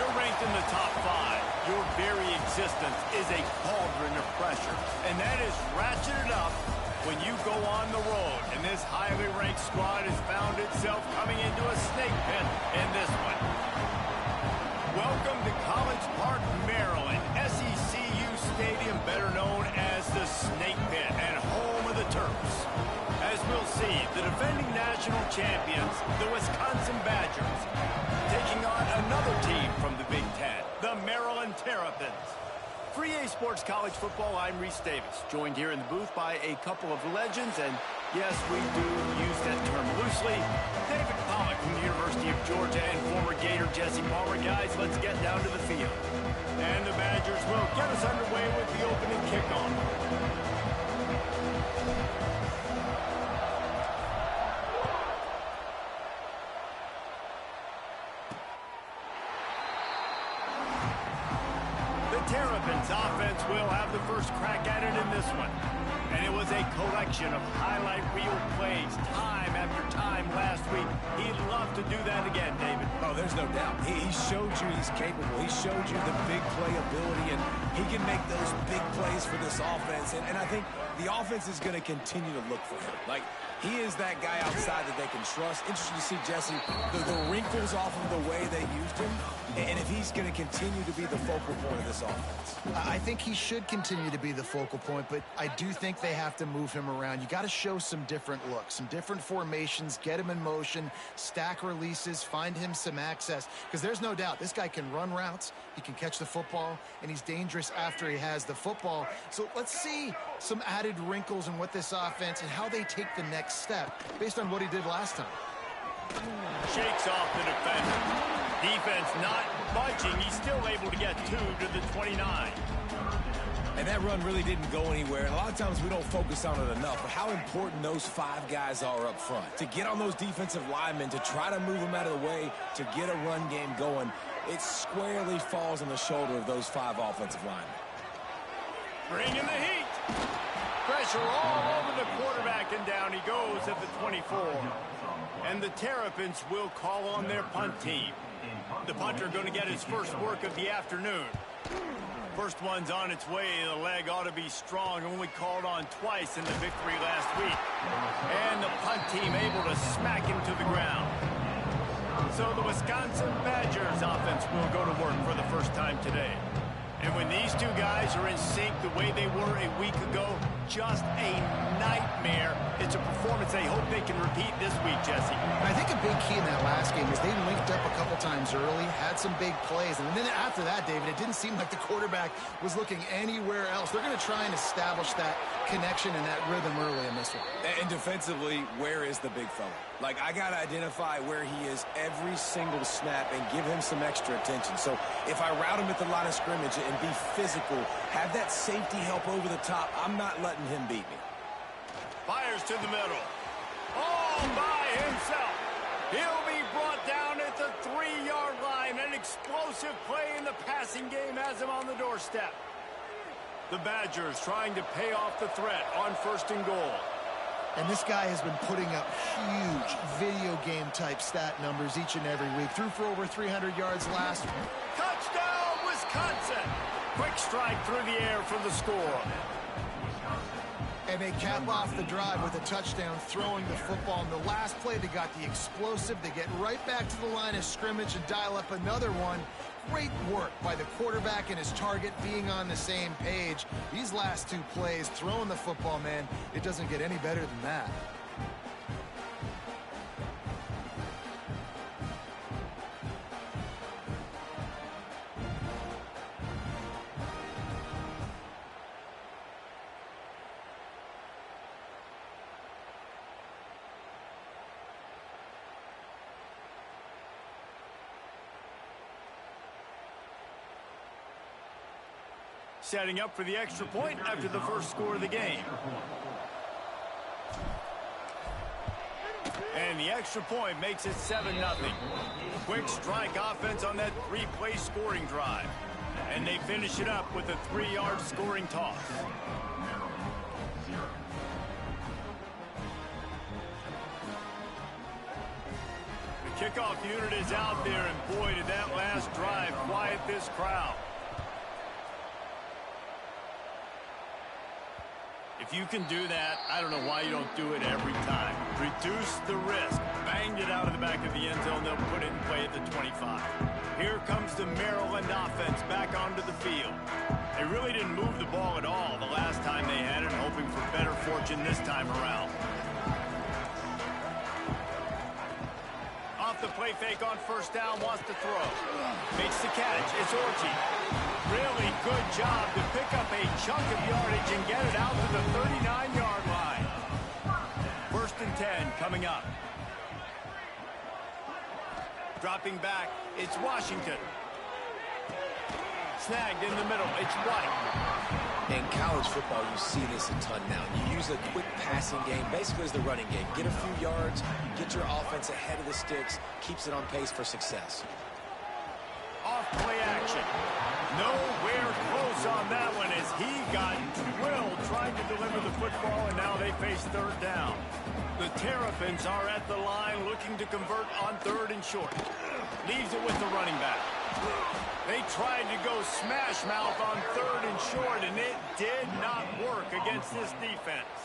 you're ranked in the top 5, your very existence is a cauldron of pressure. And that is ratcheted up when you go on the road. And this highly ranked squad has found itself coming into a snake pit in this one. Welcome to College Park, Maryland, SECU Stadium, better known as the Snake Pit and home of the Terps. As we'll see, the defending national champions, the Wisconsin Badgers, taking on another team from the Big Ten, the Maryland Terrapins. For EA Sports College Football, I'm Reese Davis, joined here in the booth by a couple of legends, and yes, we do use that term loosely. David Pollock from the University of Georgia and former Gator Jesse Palmer. Guys, let's get down to the field. And the Badgers will get us underway with the opening kickoff. Terrapins offense will have the first crack at it in this one. And it was a collection of highlight reel plays time after time last week. He'd love to do that again, David. Oh, there's no doubt. He showed you he's capable. He showed you the big play ability, and he can make those big plays for this offense. And I think the offense is going to continue to look for him. Like, he is that guy outside that they can trust. Interesting to see, Jesse, the wrinkles off of the way they used him, and if he's going to continue to be the focal point of this offense. I think he should continue to be the focal point, but I do think they have to move him around. You got to show some different looks, some different formations, get him in motion, stack releases, find him some access, because there's no doubt this guy can run routes, he can catch the football, and he's dangerous after he has the football. So let's see some added wrinkles in what this offense and how they take the next step based on what he did last time. Shakes off the defender. Defense not budging. He's still able to get 2 to the 29. And that run really didn't go anywhere. And a lot of times we don't focus on it enough, but how important those 5 guys are up front. To get on those defensive linemen, to try to move them out of the way, to get a run game going, it squarely falls on the shoulder of those 5 offensive linemen. Bringing the heat. Pressure all over the quarterback, and down he goes at the 24. And the Terrapins will call on their punt team. The punter going to get his first work of the afternoon. First one's on its way. The leg ought to be strong. Only called on twice in the victory last week. And the punt team able to smack him to the ground. So the Wisconsin Badgers offense will go to work for the first time today. And when these two guys are in sync the way they were a week ago, just a nightmare. It's a performance they hope they can repeat this week, Jesse. I think a big key in that last game is they linked up a couple times early, had some big plays, and then after that, David, it didn't seem like the quarterback was looking anywhere else. They're going to try and establish that connection and that rhythm early in this one. And defensively, where is the big fella? Like, I got to identify where he is every single snap and give him some extra attention. So if I route him at the line of scrimmage and be physical, have that safety help over the top, I'm not letting him beat me. Fires to the middle. All by himself. He'll be brought down at the 3-yard line. An explosive play in the passing game has him on the doorstep. The Badgers trying to pay off the threat on 1st and goal. And this guy has been putting up huge video game type stat numbers each and every week. Threw for over 300 yards last week. Touchdown, Wisconsin! Quick strike through the air for the score. And they cap off the drive with a touchdown, throwing the football. In the last play, they got the explosive. They get right back to the line of scrimmage and dial up another one. Great work by the quarterback and his target being on the same page. These last 2 plays, throwing the football, man, it doesn't get any better than that. Setting up for the extra point after the first score of the game. And the extra point makes it 7-0. Quick strike offense on that 3-play scoring drive. And they finish it up with a 3-yard scoring toss. The kickoff unit is out there, and boy, did that last drive quiet this crowd. If you can do that, I don't know why you don't do it every time. Reduce the risk. Banged it out of the back of the end zone. They'll put it in play at the 25. Here comes the Maryland offense back onto the field. They really didn't move the ball at all the last time they had it, hoping for better fortune this time around. Off the play fake on first down, wants to throw. Makes the catch. It's Orchie. Really good job to pick up a chunk of yardage and get it out to the 39-yard line. 1st and 10 coming up. Dropping back, it's Washington. Snagged in the middle, it's White. In college football, you see this a ton now. You use a quick passing game, basically as the running game. Get a few yards, get your offense ahead of the sticks, keeps it on pace for success. Off play action. Nowhere close on that one as he got drilled trying to deliver the football, and now they face 3rd down. The Terrapins are at the line looking to convert on 3rd and short. Leaves it with the running back. They tried to go smash mouth on 3rd and short, and it did not work against this defense.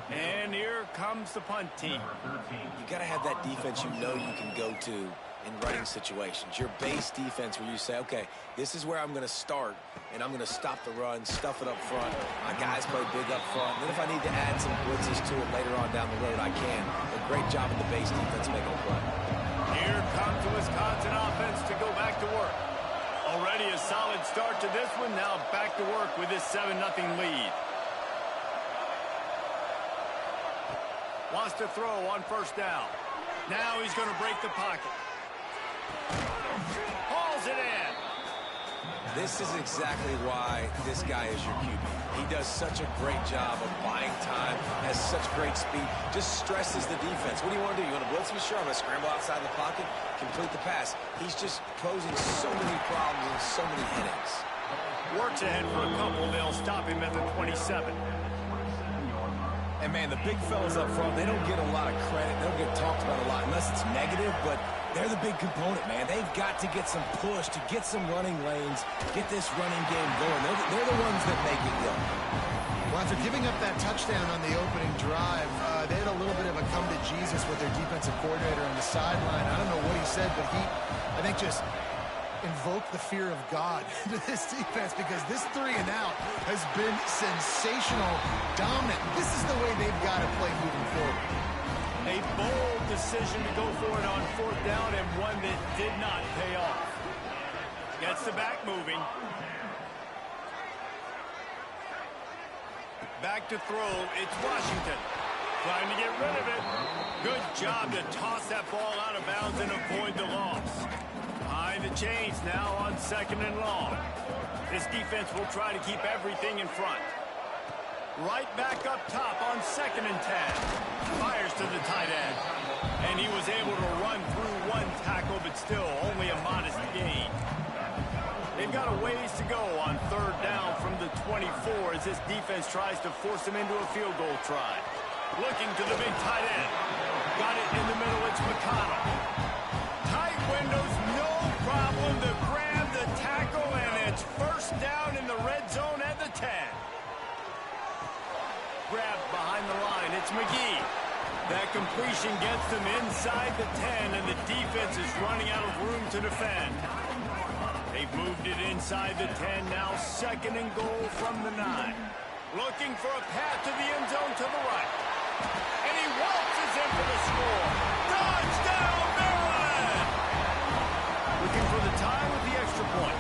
And here comes the punt team. You got to have that defense you know you can go to in running situations. Your base defense where you say, okay, this is where I'm going to start, and I'm going to stop the run, stuff it up front. My guys play big up front. And then if I need to add some blitzes to it later on down the road, I can. A great job of the base defense making a play. Here comes the Wisconsin offense to go back to work. Already a solid start to this one. Now back to work with this 7-0 lead. Wants to throw on first down. Now he's going to break the pocket. Hauls it in. This is exactly why this guy is your QB. He does such a great job of buying time, has such great speed, just stresses the defense. What do you want to do? You want to blitz me? Sure, I'm going to scramble outside the pocket, complete the pass. He's just posing so many problems and so many headaches. Works ahead for a couple. They'll stop him at the 27. And, man, the big fellas up front, they don't get a lot of credit. They don't get talked about a lot unless it's negative, but they're the big component, man. They've got to get some push, to get some running lanes, get this running game going. They're the ones that make it go. Well, after giving up that touchdown on the opening drive, they had a little bit of a come to Jesus with their defensive coordinator on the sideline. I don't know what he said, but he, I think, just invoke the fear of God into this defense, because this 3-and-out has been sensational, dominant. This is the way they've got to play moving forward. A bold decision to go for it on 4th down, and one that did not pay off. Gets the back moving. Back to throw, it's Washington. Trying to get rid of it. Good job to toss that ball out of bounds and avoid the loss. Behind the chains now on 2nd and long. This defense will try to keep everything in front. Right back up top on 2nd and 10. Fires to the tight end. And he was able to run through one tackle, but still only a modest gain. They've got a ways to go on 3rd down from the 24 as this defense tries to force him into a field goal try. Looking to the big tight end. Got it in the middle, it's McConnell. Tight windows, no problem to grab the tackle, and it's 1st down in the red zone at the 10. Grabbed behind the line, it's McGee. That completion gets them inside the 10, and the defense is running out of room to defend. They've moved it inside the 10, now 2nd and goal from the 9. Looking for a path to the end zone to the right. And he waltzes in for the score. Touchdown, Maryland! Looking for the tie with the extra point.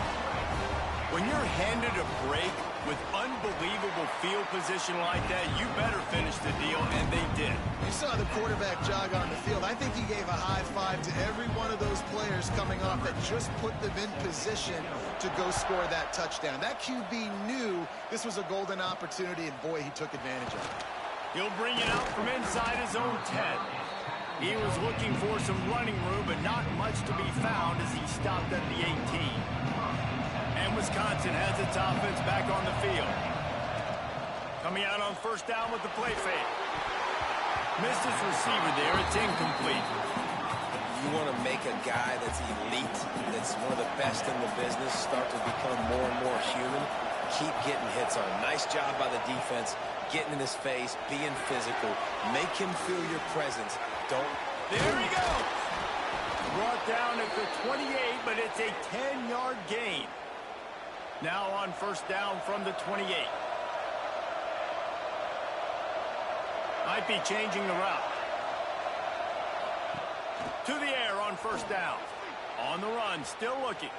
When you're handed a break with unbelievable field position like that, you better finish the deal, and they did. You saw the quarterback jog on the field. I think he gave a high five to every one of those players coming off that just put them in position to go score that touchdown. That QB knew this was a golden opportunity, and boy, he took advantage of it. He'll bring it out from inside his own 10. He was looking for some running room, but not much to be found as he stopped at the 18. And Wisconsin has its offense back on the field. Coming out on 1st down with the play fake. Missed his receiver there. It's incomplete. You want to make a guy that's elite, that's one of the best in the business, start to become more and more human. Keep getting hits on him. Nice job by the defense, getting in his face, being physical. Make him feel your presence. Don't. There he goes. Brought down at the 28, but it's a 10-yard gain. Now on first down from the 28. Might be changing the route. To the air on first down. On the run, still looking.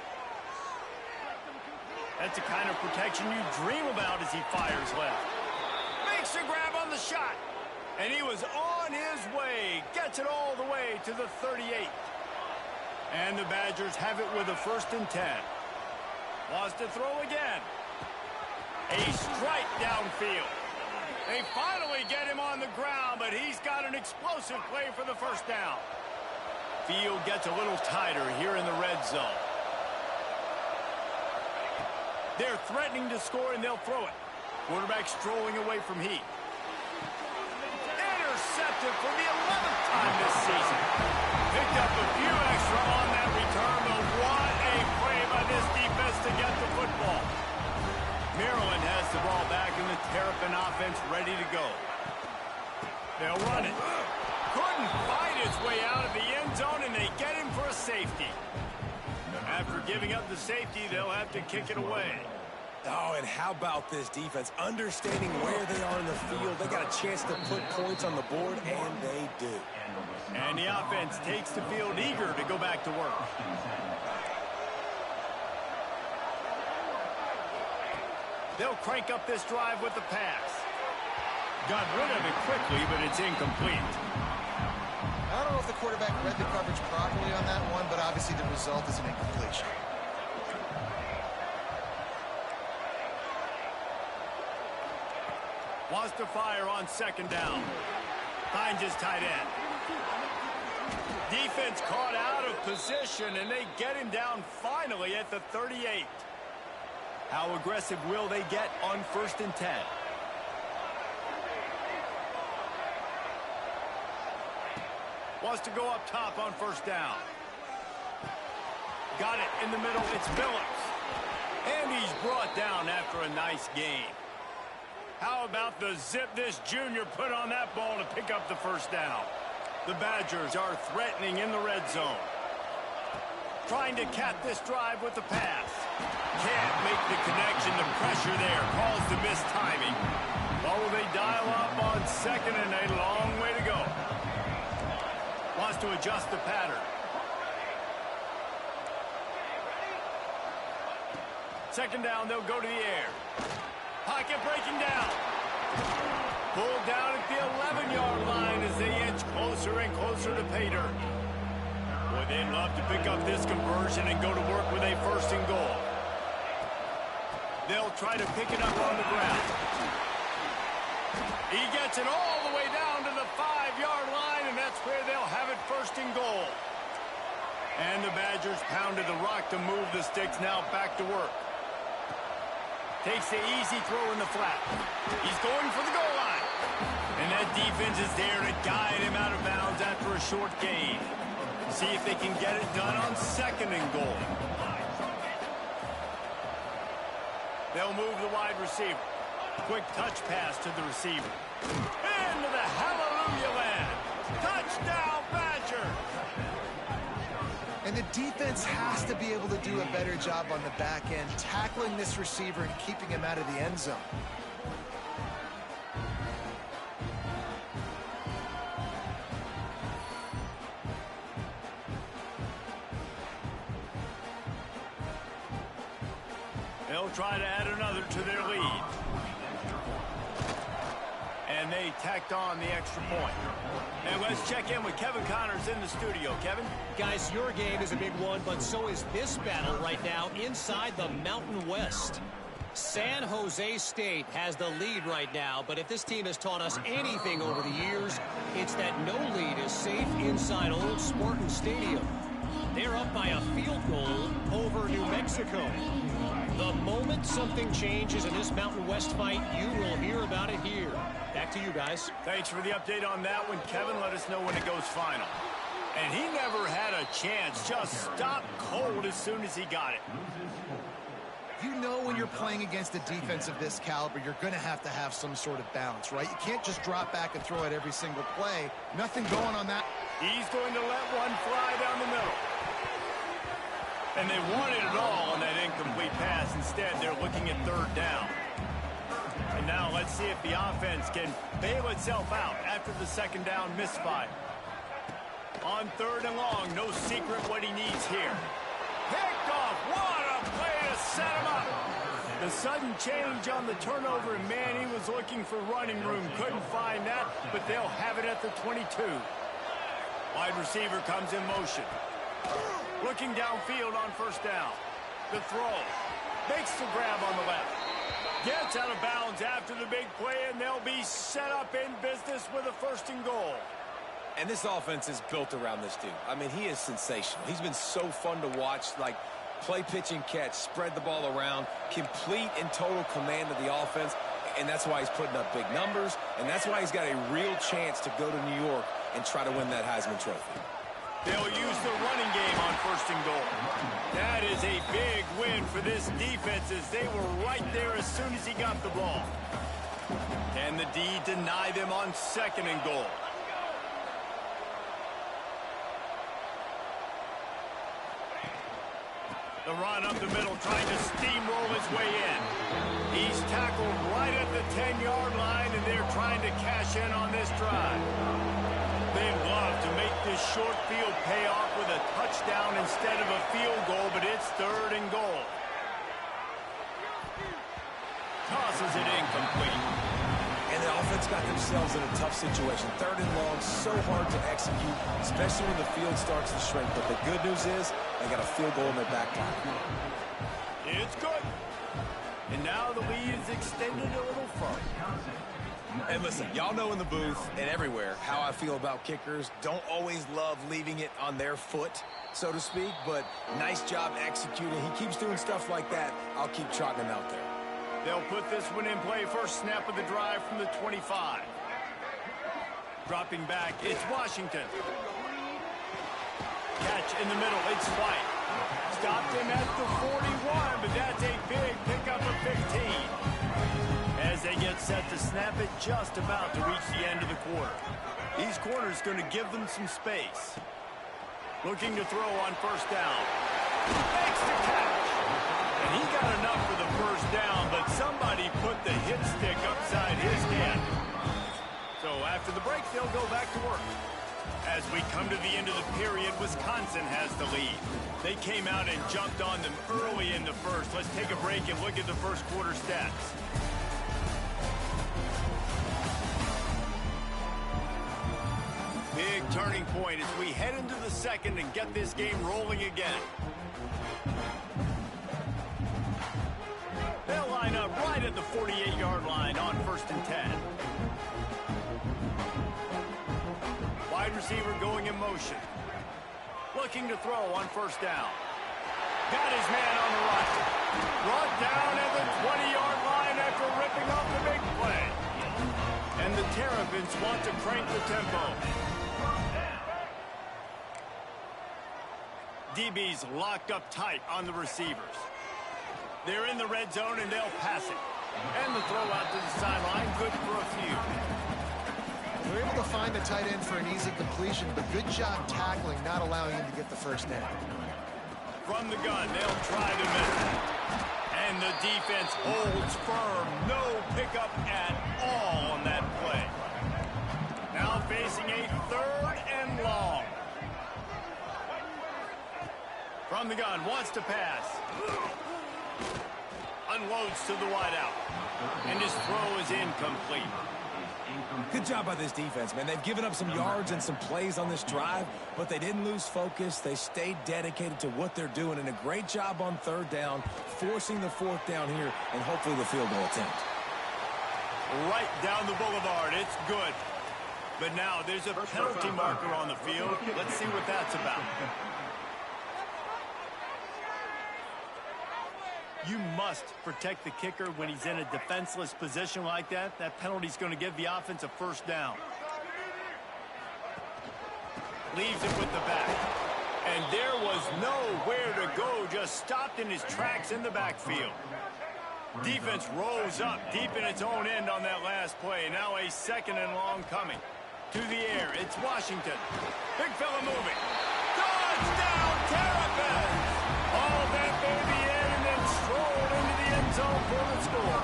That's the kind of protection you dream about as he fires left. Makes a grab on the shot. And he was on his way. Gets it all the way to the 38. And the Badgers have it with a 1st and 10. Wants to throw again. A strike downfield. They finally get him on the ground, but he's got an explosive play for the first down. Field gets a little tighter here in the red zone. They're threatening to score, and they'll throw it. Quarterback strolling away from heat. Intercepted for the 11th time this season. Picked up a few extra on that return, but what a play by this defense to get the football. Maryland has the ball back, and the Terrapin offense ready to go. They'll run it. Couldn't find its way out of the end zone, and they get him for a safety. After giving up the safety, they'll have to kick it away. Oh, and how about this defense? Understanding where they are in the field. They got a chance to put points on the board, and they do. And the offense takes the field eager to go back to work. They'll crank up this drive with the pass. Got rid of it quickly, but it's incomplete. I don't know if the quarterback read the coverage properly on that one, but obviously the result is an incompletion. Wants to fire on 2nd down. Finds his tight end. Defense caught out of position, and they get him down finally at the 38. How aggressive will they get on 1st and 10? Wants to go up top on 1st down. Got it in the middle. It's Billups. And he's brought down after a nice gain. How about the zip this junior put on that ball to pick up the 1st down? The Badgers are threatening in the red zone. Trying to cap this drive with the pass. Can't make the connection. The pressure there caused the missed timing. Well, will they dial up on 2nd and a long way to go? Wants to adjust the pattern. 2nd down, they'll go to the air. Pocket breaking down. Pulled down at the 11-yard line as they inch closer and closer to pay dirt. Boy, they'd love to pick up this conversion and go to work with a 1st and goal. They'll try to pick it up on the ground. He gets it all the way down to the 5-yard line, and that's where they'll have it 1st and goal. And the Badgers pounded the rock to move the sticks, now back to work. Takes the easy throw in the flat. He's going for the goal line. And that defense is there to guide him out of bounds after a short gain. See if they can get it done on 2nd and goal. They'll move the wide receiver. Quick touch pass to the receiver. Into the hallelujah land. Touchdown, Badger. And the defense has to be able to do a better job on the back end, tackling this receiver and keeping him out of the end zone. They'll try to add another to their lead. And they tacked on the extra point. And let's check in with Kevin Connors in the studio. Kevin? Guys, your game is a big one, but so is this battle right now inside the Mountain West. San Jose State has the lead right now, but if this team has taught us anything over the years, it's that no lead is safe inside Old Spartan Stadium. They're up by a field goal over New Mexico. The moment something changes in this Mountain West fight, you will hear about it here. Back to you guys. Thanks for the update on that one, Kevin. Let us know when it goes final. And he never had a chance. Just stopped cold as soon as he got it. You know when you're playing against a defense of this caliber, you're going to have some sort of balance, right? You can't just drop back and throw it every single play. Nothing going on that. He's going to let one fly down the middle. And they wanted it all on that incomplete pass. Instead, they're looking at third down. And now let's see if the offense can bail itself out after the second down misfire. On third and long, no secret what he needs here. Picked off. What a play to set him up. The sudden change on the turnover, and man, he was looking for running room. Couldn't find that, but they'll have it at the 22. Wide receiver comes in motion. Looking downfield on first down. The throw. Makes the grab on the left. Gets out of bounds after the big play, and they'll be set up in business with a first and goal. And this offense is built around this dude. I mean, he is sensational. He's been so fun to watch, like play, pitch, and catch, spread the ball around, complete and total command of the offense, and that's why he's putting up big numbers, and that's why he's got a real chance to go to New York and try to win that Heisman Trophy. They'll use the running game on first and goal. That is a big win for this defense as they were right there as soon as he got the ball. Can the D deny them on second and goal? The run up the middle, trying to steamroll his way in. He's tackled right at the 10-yard line, and they're trying to cash in on this drive. They'd love to make this short field pay off with a touchdown instead of a field goal, but it's third and goal. Tosses it incomplete. And the offense got themselves in a tough situation. Third and long, so hard to execute, especially when the field starts to shrink. But the good news is they got a field goal in their back pocket. It's good. And now the lead is extended a little further. And listen, y'all know in the booth and everywhere how I feel about kickers. Don't always love leaving it on their foot, so to speak, but nice job executing. He keeps doing stuff like that. I'll keep trotting him out there. They'll put this one in play. First snap of the drive from the 25. Dropping back, it's Washington. Catch in the middle, it's White. Stopped him at the 41, but that's a big pickup of 15. As they get set to snap it, just about to reach the end of the quarter. These corners going to give them some space. Looking to throw on first down. Makes the catch. And he got enough for the first down, but somebody put the hit stick upside his head. So after the break, they'll go back to work. As we come to the end of the period, Wisconsin has the lead. They came out and jumped on them early in the first. Let's take a break and look at the first quarter stats. Big turning point as we head into the second and get this game rolling again. They'll line up right at the 48-yard line on first and 10. Wide receiver going in motion. Looking to throw on first down. Got his man on the run. Brought down at the 20-yard line after ripping off the big play. And the Terrapins want to crank the tempo. DB's locked up tight on the receivers. They're in the red zone, and they'll pass it. And the throw out to the sideline, good for a few. They're able to find the tight end for an easy completion, but good job tackling, not allowing him to get the first down. From the gun, they'll try to miss. And the defense holds firm. No pickup at all on that play. Now facing a third and long. From the gun, wants to pass. Unloads to the wideout. And his throw is incomplete. Good job by this defense, man. They've given up some yards and some plays on this drive, but they didn't lose focus. They stayed dedicated to what they're doing, and a great job on third down, forcing the fourth down here, and hopefully the field goal attempt. Right down the boulevard. It's good. But now there's a penalty marker on the field. Let's see what that's about. You must protect the kicker when he's in a defenseless position like that. That penalty's going to give the offense a first down. Leaves it with the back. And there was nowhere to go, just stopped in his tracks in the backfield. Defense rose up deep in its own end on that last play. Now a 2nd and long coming. To the air, it's Washington. Big fella moving. Touchdown, Terrapins! Hauled that baby in and then strolled into the end zone for the score.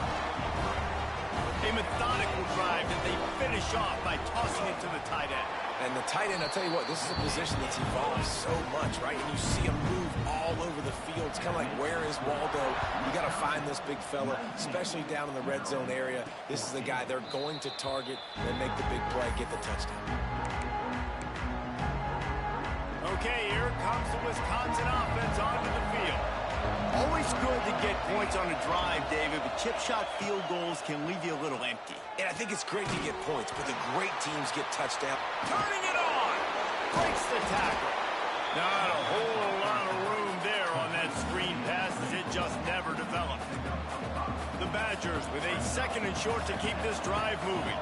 A methodical drive that they finish off by tossing it to the tight end. And the tight end, I'll tell you what, this is a position that's evolved so much, right? And you see him move all over the field. It's kind of like, where is Waldo? You got to find this big fella, especially down in the red zone area. This is the guy they're going to target and make the big play, get the touchdown. Okay, here comes the Wisconsin offense onto the field. Always good to get points on a drive, David, but chip shot field goals can leave you a little empty. And I think it's great to get points, but the great teams get touchdown. Turning it on! Breaks the tackle. Not a whole lot of room there on that screen pass as it just never developed. The Badgers with a 2nd and short to keep this drive moving.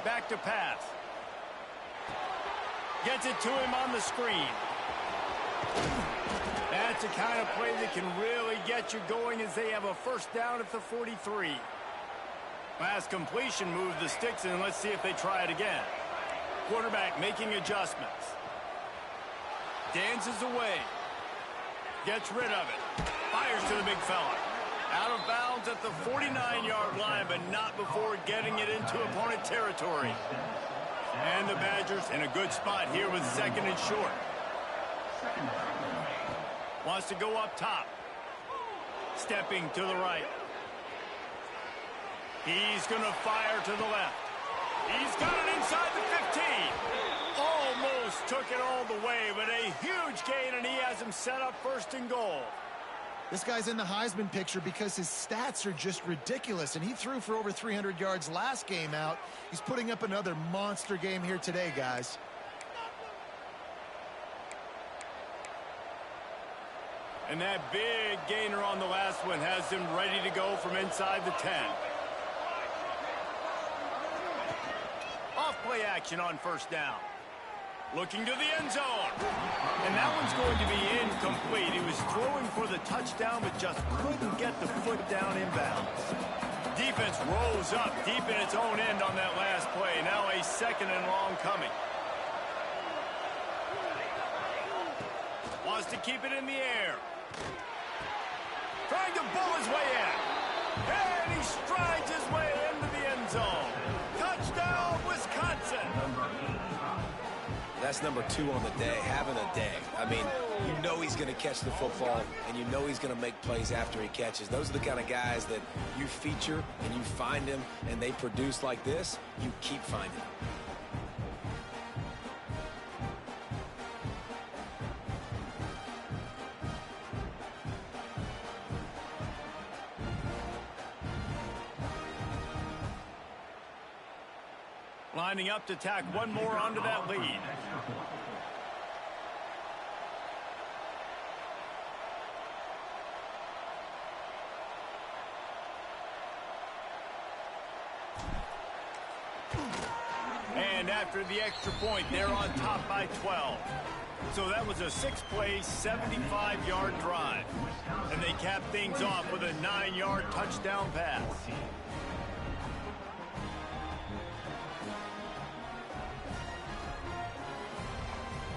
Back to pass. Gets it to him on the screen. That's the kind of play that can really get you going as they have a 1st down at the 43. Last completion moved the sticks in. Let's see if they try it again. Quarterback making adjustments. Dances away. Gets rid of it. Fires to the big fella. Out of bounds at the 49-yard line, but not before getting it into opponent territory. And the Badgers in a good spot here with 2nd and short. Wants to go up top. Stepping to the right. He's going to fire to the left. He's got it inside the 15. Almost took it all the way, but a huge gain, and he has him set up 1st and goal. This guy's in the Heisman picture because his stats are just ridiculous, and he threw for over 300 yards last game out. He's putting up another monster game here today, guys. And that big gainer on the last one has him ready to go from inside the 10. Off play action on 1st down. Looking to the end zone. And that one's going to be incomplete. He was throwing for the touchdown, but just couldn't get the foot down inbounds. Defense rose up deep in its own end on that last play. Now a 2nd and long coming. Wants to keep it in the air. Trying to bull his way in. And he strides his way into the end zone. Touchdown, Wisconsin. That's number 2 on the day, having a day. I mean, you know he's going to catch the football, and you know he's going to make plays after he catches. Those are the kind of guys that you feature, and you find him, and they produce like this, you keep finding them. Lining up to tack one more onto that lead. And after the extra point, they're on top by 12. So that was a 6-play, 75-yard drive. And they cap things off with a 9-yard touchdown pass.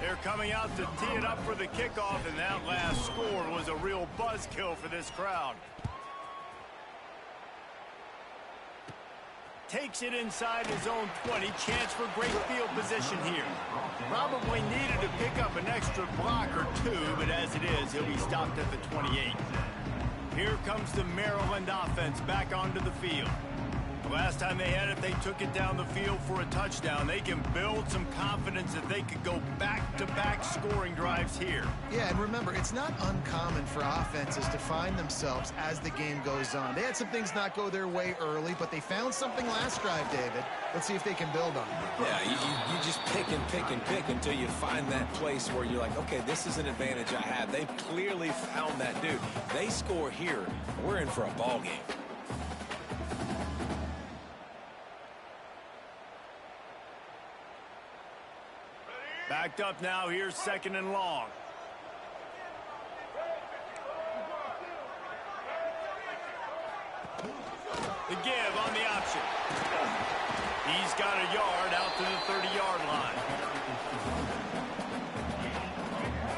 They're coming out to tee it up for the kickoff, and that last score was a real buzzkill for this crowd. Takes it inside his own 20. Chance for great field position here. Probably needed to pick up an extra block or 2, but as it is, he'll be stopped at the 28. Here comes the Maryland offense back onto the field. Last time they had it, they took it down the field for a touchdown. They can build some confidence that they could go back-to-back scoring drives here. Yeah, and remember, it's not uncommon for offenses to find themselves as the game goes on. They had some things not go their way early, but they found something last drive, David. Let's see if they can build on it. Yeah, you just pick and pick and pick until you find that place where you're like, okay, this is an advantage I have. They've clearly found that dude. They score here, we're in for a ball game. Backed up now. Here's 2nd and long. The give on the option. He's got a yard out to the 30-yard line.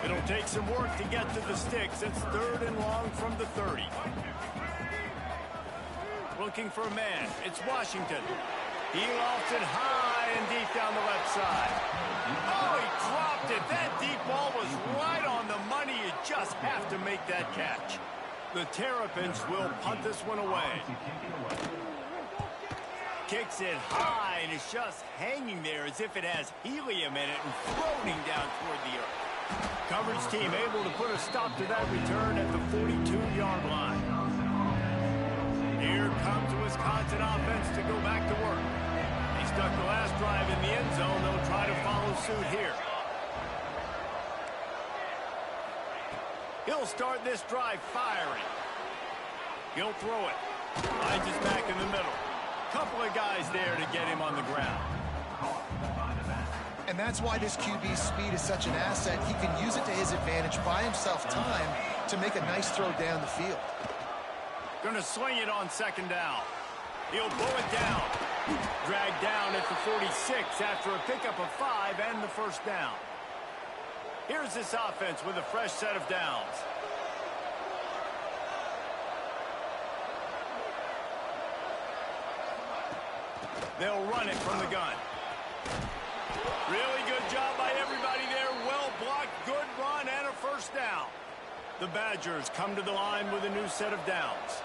It'll take some work to get to the sticks. It's 3rd and long from the 30. Looking for a man. It's Washington. He lofts it high and deep down the left side. Oh, he dropped it. That deep ball was right on the money. You just have to make that catch. The Terrapins will punt this one away. Kicks it high, and it's just hanging there as if it has helium in it and floating down toward the earth. Coverage team able to put a stop to that return at the 42-yard line. Here comes the Wisconsin offense to go back to work. They stuck the last drive in the end zone. They'll try to follow suit here. He'll start this drive firing. He'll throw it. Finds his back in the middle. Couple of guys there to get him on the ground. And that's why this QB's speed is such an asset. He can use it to his advantage, buy himself time to make a nice throw down the field. Gonna sling it on 2nd down. He'll pull it down. Dragged down at the 46 after a pickup of 5 and the 1st down. Here's this offense with a fresh set of downs. They'll run it from the gun. Really good job by everybody there. Well blocked, good run, and a 1st down. The Badgers come to the line with a new set of downs.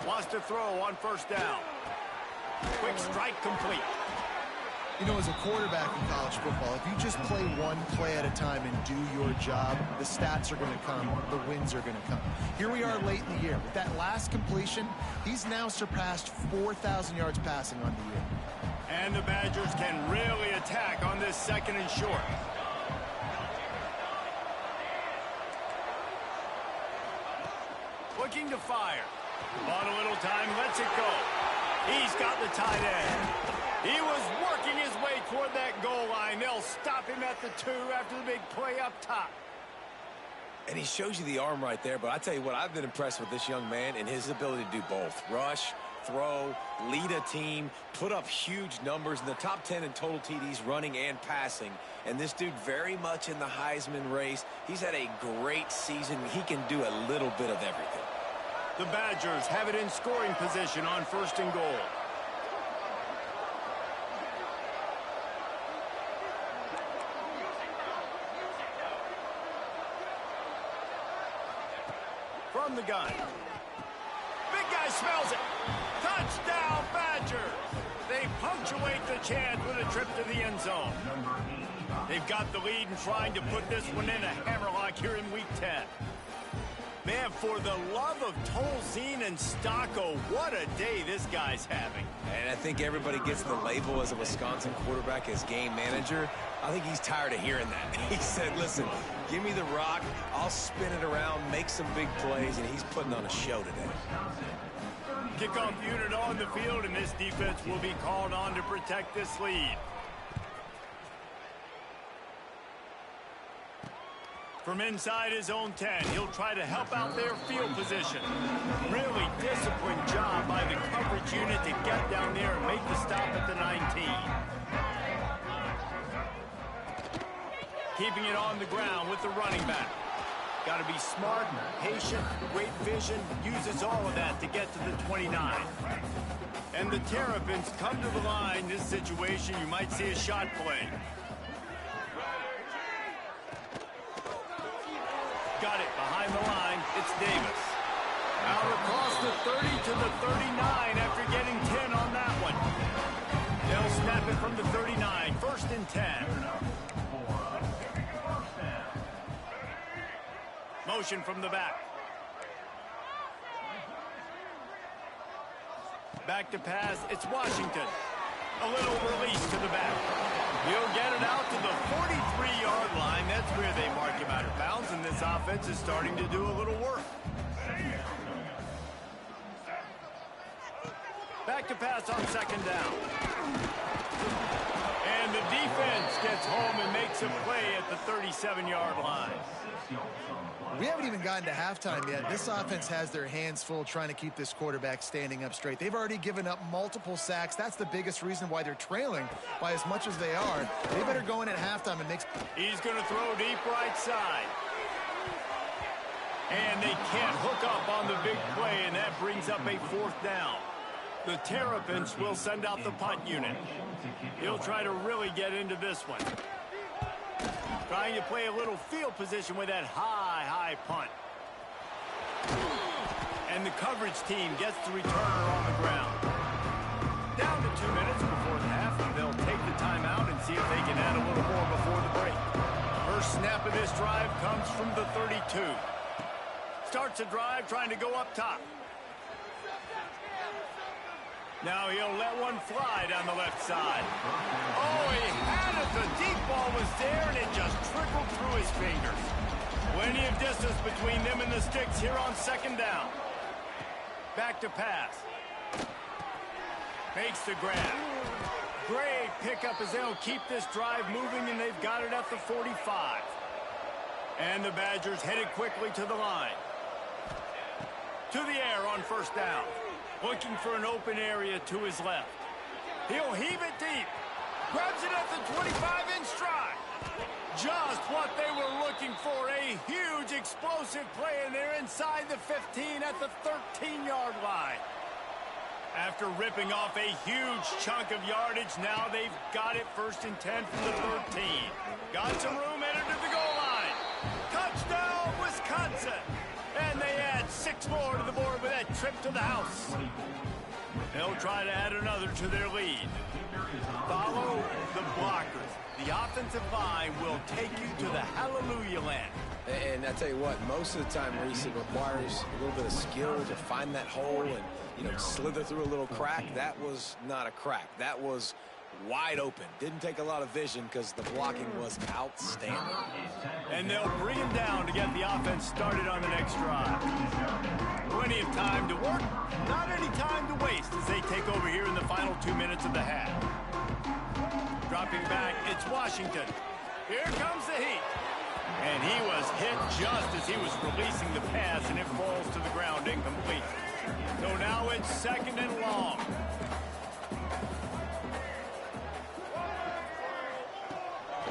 Wants to throw on 1st down. Quick strike complete. You know, as a quarterback in college football, if you just play one play at a time and do your job, the stats are going to come, the wins are going to come. Here we are late in the year. With that last completion, he's now surpassed 4,000 yards passing on the year. And the Badgers can really attack on this 2nd and short. Looking to fire. Bought a little time, lets it go. He's got the tight end. He was working his way toward that goal line. They'll stop him at the 2 after the big play up top. And he shows you the arm right there, but I tell you what, I've been impressed with this young man and his ability to do both. Rush, throw, lead a team, put up huge numbers in the top 10 in total TDs running and passing. And this dude very much in the Heisman race. He's had a great season. He can do a little bit of everything. The Badgers have it in scoring position on 1st and goal. From the gun. Big guy smells it. Touchdown, Badgers. They punctuate the chance with a trip to the end zone. They've got the lead and trying to put this one in a hammerlock here in week 10. Man, for the love of Tolzien and Stocco, what a day this guy's having. And I think everybody gets the label as a Wisconsin quarterback as game manager. I think he's tired of hearing that. He said, listen, give me the rock, I'll spin it around, make some big plays, and he's putting on a show today. Kickoff unit on the field, and this defense will be called on to protect this lead. From inside his own 10, he'll try to help out their field position. Really disciplined job by the coverage unit to get down there and make the stop at the 19. Keeping it on the ground with the running back. Got to be smart, patient, great vision, uses all of that to get to the 29. And the Terrapins come to the line. This situation, you might see a shot play. Got it behind the line. It's Davis. Out across the 30 to the 39 after getting 10 on that one. They'll snap it from the 39. 1st and 10. Motion from the back. Back to pass. It's Washington. A little release to the back. He'll get it out to the 43-yard line. That's where they mark him out of bounds, and this offense is starting to do a little work. Back to pass on second down. And the defense gets home and makes a play at the 37-yard line. We haven't even gotten to halftime yet. This offense has their hands full trying to keep this quarterback standing up straight. They've already given up multiple sacks. That's the biggest reason why they're trailing by as much as they are. They better go in at halftime and make... He's going to throw deep right side. And they can't hook up on the big play, and that brings up a fourth down. The Terrapins will send out the punt unit. He'll try to really get into this one. Trying to play a little field position with that high punt. And the coverage team gets the returner on the ground. Down to 2 minutes before the half, and they'll take the timeout and see if they can add a little more before the break. First snap of this drive comes from the 32. Starts a drive trying to go up top. Now he'll let one fly down the left side. Oh, he had it. The deep ball was there, and it just trickled through his fingers. Plenty of distance between them and the sticks here on second down. Back to pass. Makes the grab. Great pickup as they'll keep this drive moving, and they've got it at the 45. And the Badgers headed quickly to the line. To the air on first down. Looking for an open area to his left. He'll heave it deep. Grabs it at the 25-inch stride. Just what they were looking for. A huge explosive play, and they're inside the 15 at the 13-yard line. After ripping off a huge chunk of yardage, now they've got it first and 10 from the 13. Got some room, headed to the goal line. Touchdown, Wisconsin. And they add 6 more to the board with that trip to the house. They'll try to add another to their lead. Follow the blockers. The offensive line will take you to the hallelujah land. And I tell you what, most of the time, Reese, it requires a little bit of skill to find that hole and, slither through a little crack. That was not a crack. That was wide open. Didn't take a lot of vision because the blocking was outstanding. And they'll bring him down to get the offense started on the next drive. Plenty of time to work, not any time to waste as they take over here in the final 2 minutes of the half. Dropping back, it's Washington. Here comes the heat. And he was hit just as he was releasing the pass, and it falls to the ground incomplete. So now it's second and long.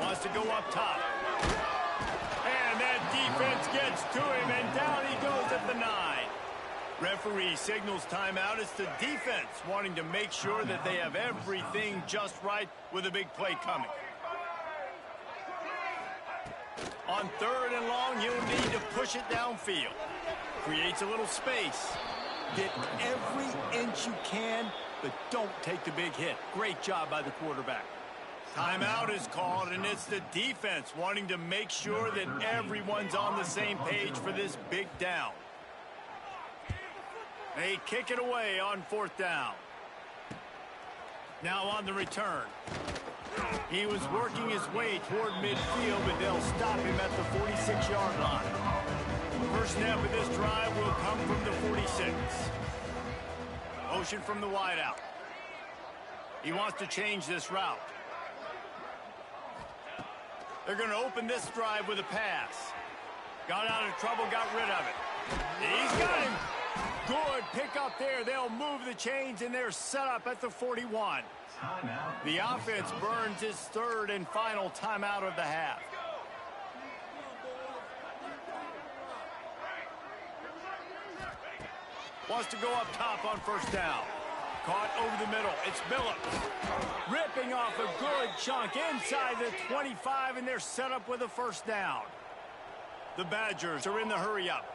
Wants to go up top. And that defense gets to him, and down he goes at the 9. Referee signals timeout. It's the defense wanting to make sure that they have everything just right with a big play coming. On third and long, you'll need to push it downfield. Creates a little space. Get every inch you can, but don't take the big hit. Great job by the quarterback. Timeout is called, and it's the defense wanting to make sure that everyone's on the same page for this big down. They kick it away on fourth down. Now on the return. He was working his way toward midfield, but they'll stop him at the 46-yard line. First snap of this drive will come from the 46. Motion from the wideout. He wants to change this route. They're going to open this drive with a pass. Got out of trouble, got rid of it. He's got him. Good pick up there. They'll move the chains, and they're set up at the 41. The offense burns its third and final timeout of the half. Wants to go up top on first down. Caught over the middle. It's Billups. Ripping off a good chunk inside the 25, and they're set up with a first down. The Badgers are in the hurry up.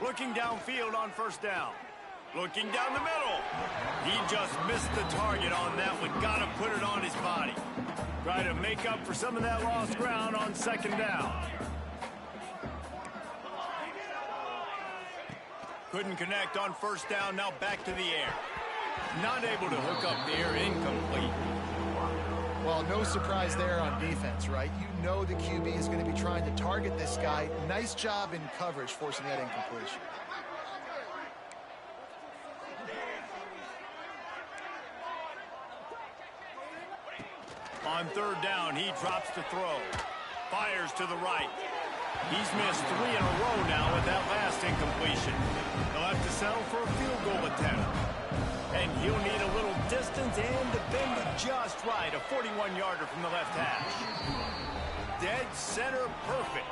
Looking downfield on first down. Looking down the middle. He just missed the target on that one. Got to put it on his body. Try to make up for some of that lost ground on second down. Couldn't connect on first down. Now back to the air. Not able to hook up there. Incomplete. Well, no surprise there on defense, right? You know the QB is going to be trying to target this guy. Nice job in coverage, forcing that incompletion. On third down, he drops to throw. Fires to the right. He's missed 3 in a row now with that last incompletion. He'll have to settle for a field goal attempt. And he'll need a little distance and to bend it just right. A 41-yarder from the left hash. Dead center perfect.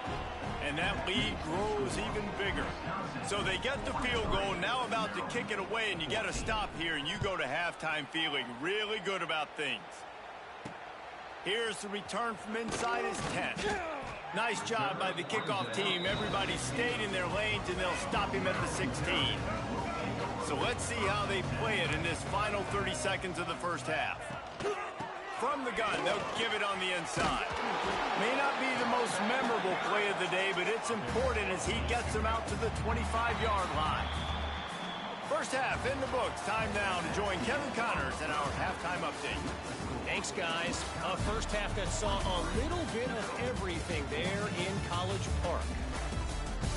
And that lead grows even bigger. So they get the field goal, now about to kick it away, and you get a stop here, and you go to halftime feeling really good about things. Here's the return from inside his 10. Nice job by the kickoff team. Everybody stayed in their lanes, and they'll stop him at the 16. So let's see how they play it in this final 30 seconds of the first half. From the gun, they'll give it on the inside. May not be the most memorable play of the day, but it's important as he gets them out to the 25-yard line. First half in the books. Time now to join Kevin Connors in our halftime update. Thanks, guys. A first half that saw a little bit of everything there in College Park.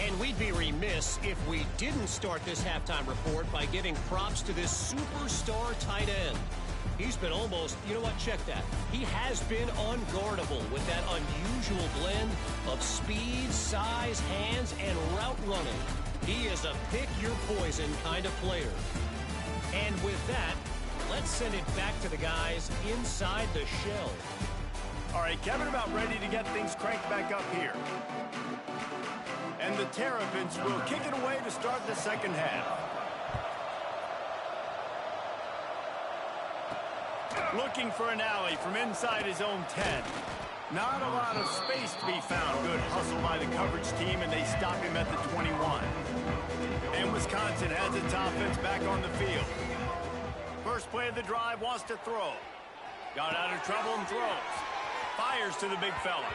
And we'd be remiss if we didn't start this halftime report by giving props to this superstar tight end. He's been almost, you know what, check that. He has been unguardable with that unusual blend of speed, size, hands, and route running. He is a pick-your-poison kind of player. And with that, let's send it back to the guys inside the shell. All right, Kevin, about ready to get things cranked back up here. And the Terrapins will kick it away to start the second half. Looking for an alley from inside his own 10. Not a lot of space to be found. Good hustle by the coverage team, and they stop him at the 21. And Wisconsin has its offense back on the field. First play of the drive, wants to throw. Got out of trouble and throws. Fires to the big fella.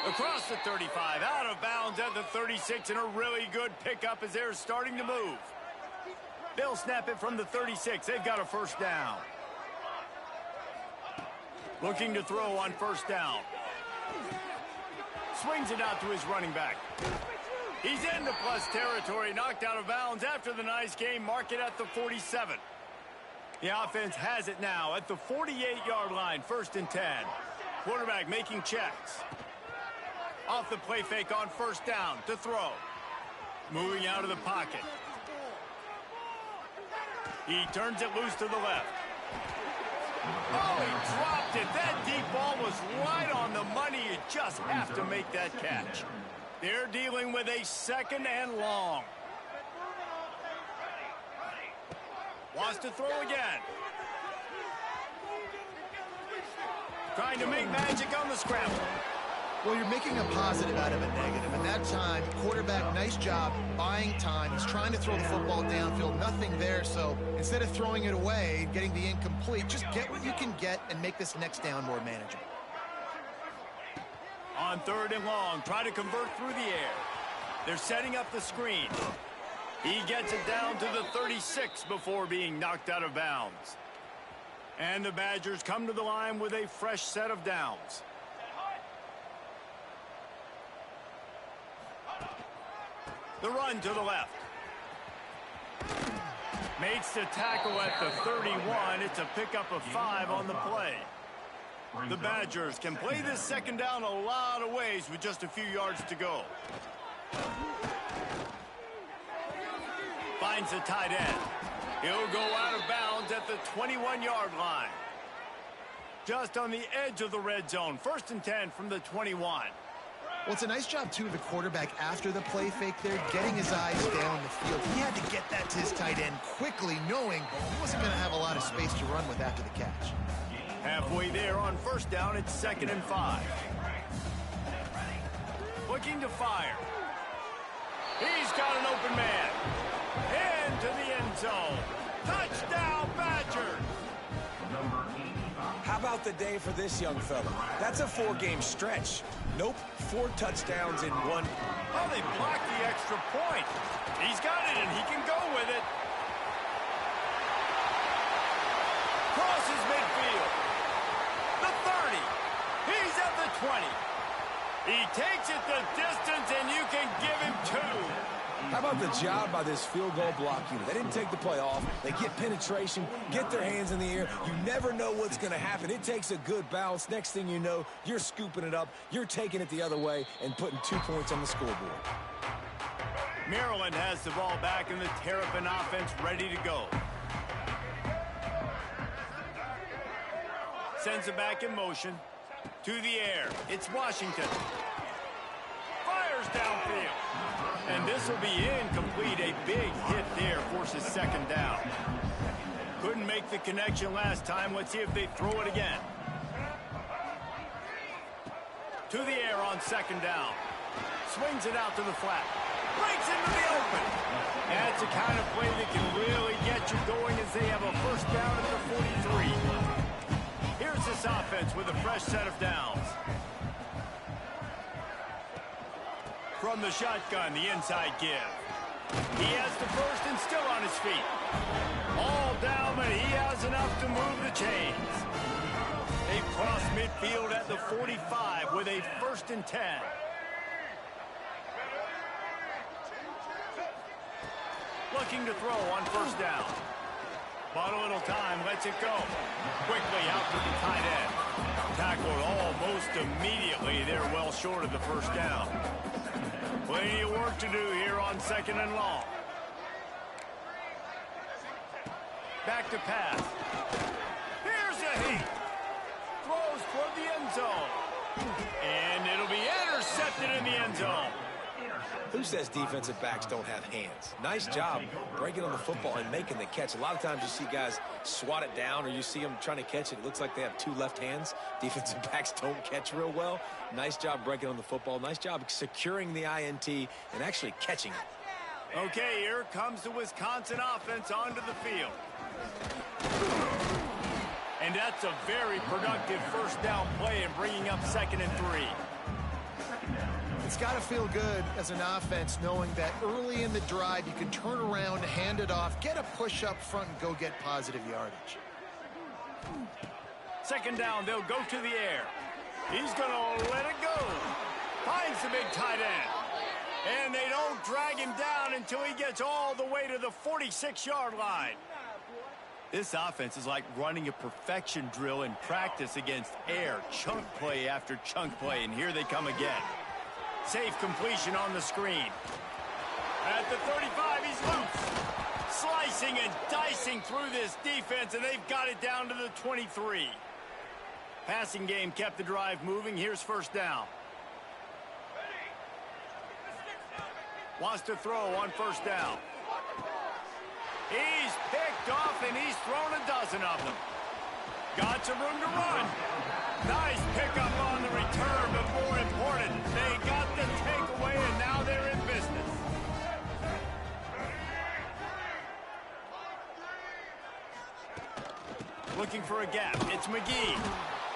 Across the 35, out of bounds at the 36, and a really good pickup as they're starting to move. They'll snap it from the 36. They've got a first down. Looking to throw on first down. Swings it out to his running back. He's into plus territory, knocked out of bounds after the nice game. Mark it at the 47. The offense has it now at the 48-yard line, 1st and 10. Quarterback making checks. Off the play fake on first down to throw. Moving out of the pocket. He turns it loose to the left. Oh, he dropped it. That deep ball was right on the money. You just have to make that catch. They're dealing with a 2nd and long. Wants to throw again. Trying to make magic on the scramble. Well, you're making a positive out of a negative, and that time, quarterback, nice job buying time. He's trying to throw the football downfield, nothing there, so instead of throwing it away, getting the incomplete, just get what you can get and make this next down more manageable. On 3rd and long, try to convert through the air. They're setting up the screen. He gets it down to the 36 before being knocked out of bounds. And the Badgers come to the line with a fresh set of downs. The run to the left. Makes the tackle at the 31. It's a pickup of 5 on the play. The Badgers can play this second down a lot of ways with just a few yards to go. Finds the tight end. He'll go out of bounds at the 21-yard line. Just on the edge of the red zone. 1st and 10 from the 21. Well, it's a nice job, too, of the quarterback after the play fake there, getting his eyes down the field. He had to get that to his tight end quickly, knowing he wasn't going to have a lot of space to run with after the catch. Halfway there on first down, it's 2nd and 5. Looking to fire. He's got an open man. Into the end zone. Touchdown, Badgers! How about the day for this young fella? That's a 4-game stretch. Nope, 4 touchdowns in 1. Oh, they blocked the extra point. He's got it, and he can go with it. Crosses midfield. The 30. He's at the 20. He takes it the distance, and you can give him 2. How about the job by this field goal block unit? They didn't take the play off. They get penetration, get their hands in the air. You never know what's going to happen. It takes a good bounce. Next thing you know, you're scooping it up. You're taking it the other way and putting 2 points on the scoreboard. Maryland has the ball back in the Terrapin offense ready to go. Sends it back in motion. To the air. It's Washington. Fires downfield. And this will be incomplete. A big hit there forces second down. Couldn't make the connection last time. Let's see if they throw it again. To the air on second down. Swings it out to the flat. Breaks into the open. That's the kind of play that can really get you going as they have a first down at the 43. Here's this offense with a fresh set of downs. From the shotgun, the inside give. He has the first and still on his feet. All down, but he has enough to move the chains. They cross midfield at the 45 with a 1st and 10. Looking to throw on first down. Bought a little time, lets it go. Quickly out to the tight end. Tackled almost immediately. They're well short of the first down. Plenty of work to do here on second and long. Back to pass. Here's a heat. Throws toward the end zone. And it'll be intercepted in the end zone. Who says defensive backs don't have hands? Nice job breaking on the football and making the catch. A lot of times you see guys swat it down or you see them trying to catch it. It looks like they have 2 left hands. Defensive backs don't catch real well. Nice job breaking on the football. Nice job securing the INT and actually catching it. Okay, here comes the Wisconsin offense onto the field. And that's a very productive first down play and bringing up 2nd and 3. It's got to feel good as an offense knowing that early in the drive you can turn around, hand it off, get a push up front, and go get positive yardage. 2nd down, they'll go to the air. He's going to let it go. Finds the big tight end. And they don't drag him down until he gets all the way to the 46-yard line. This offense is like running a perfection drill in practice against air. Chunk play after chunk play, and here they come again. Safe completion on the screen. At the 35, he's loose. Slicing and dicing through this defense, and they've got it down to the 23. Passing game kept the drive moving. Here's first down. Wants to throw on first down. He's picked off, and he's thrown a dozen of them. Got some room to run. Nice pickup on the return, but more important, they got the takeaway, and now they're in business. Looking for a gap. It's McGee.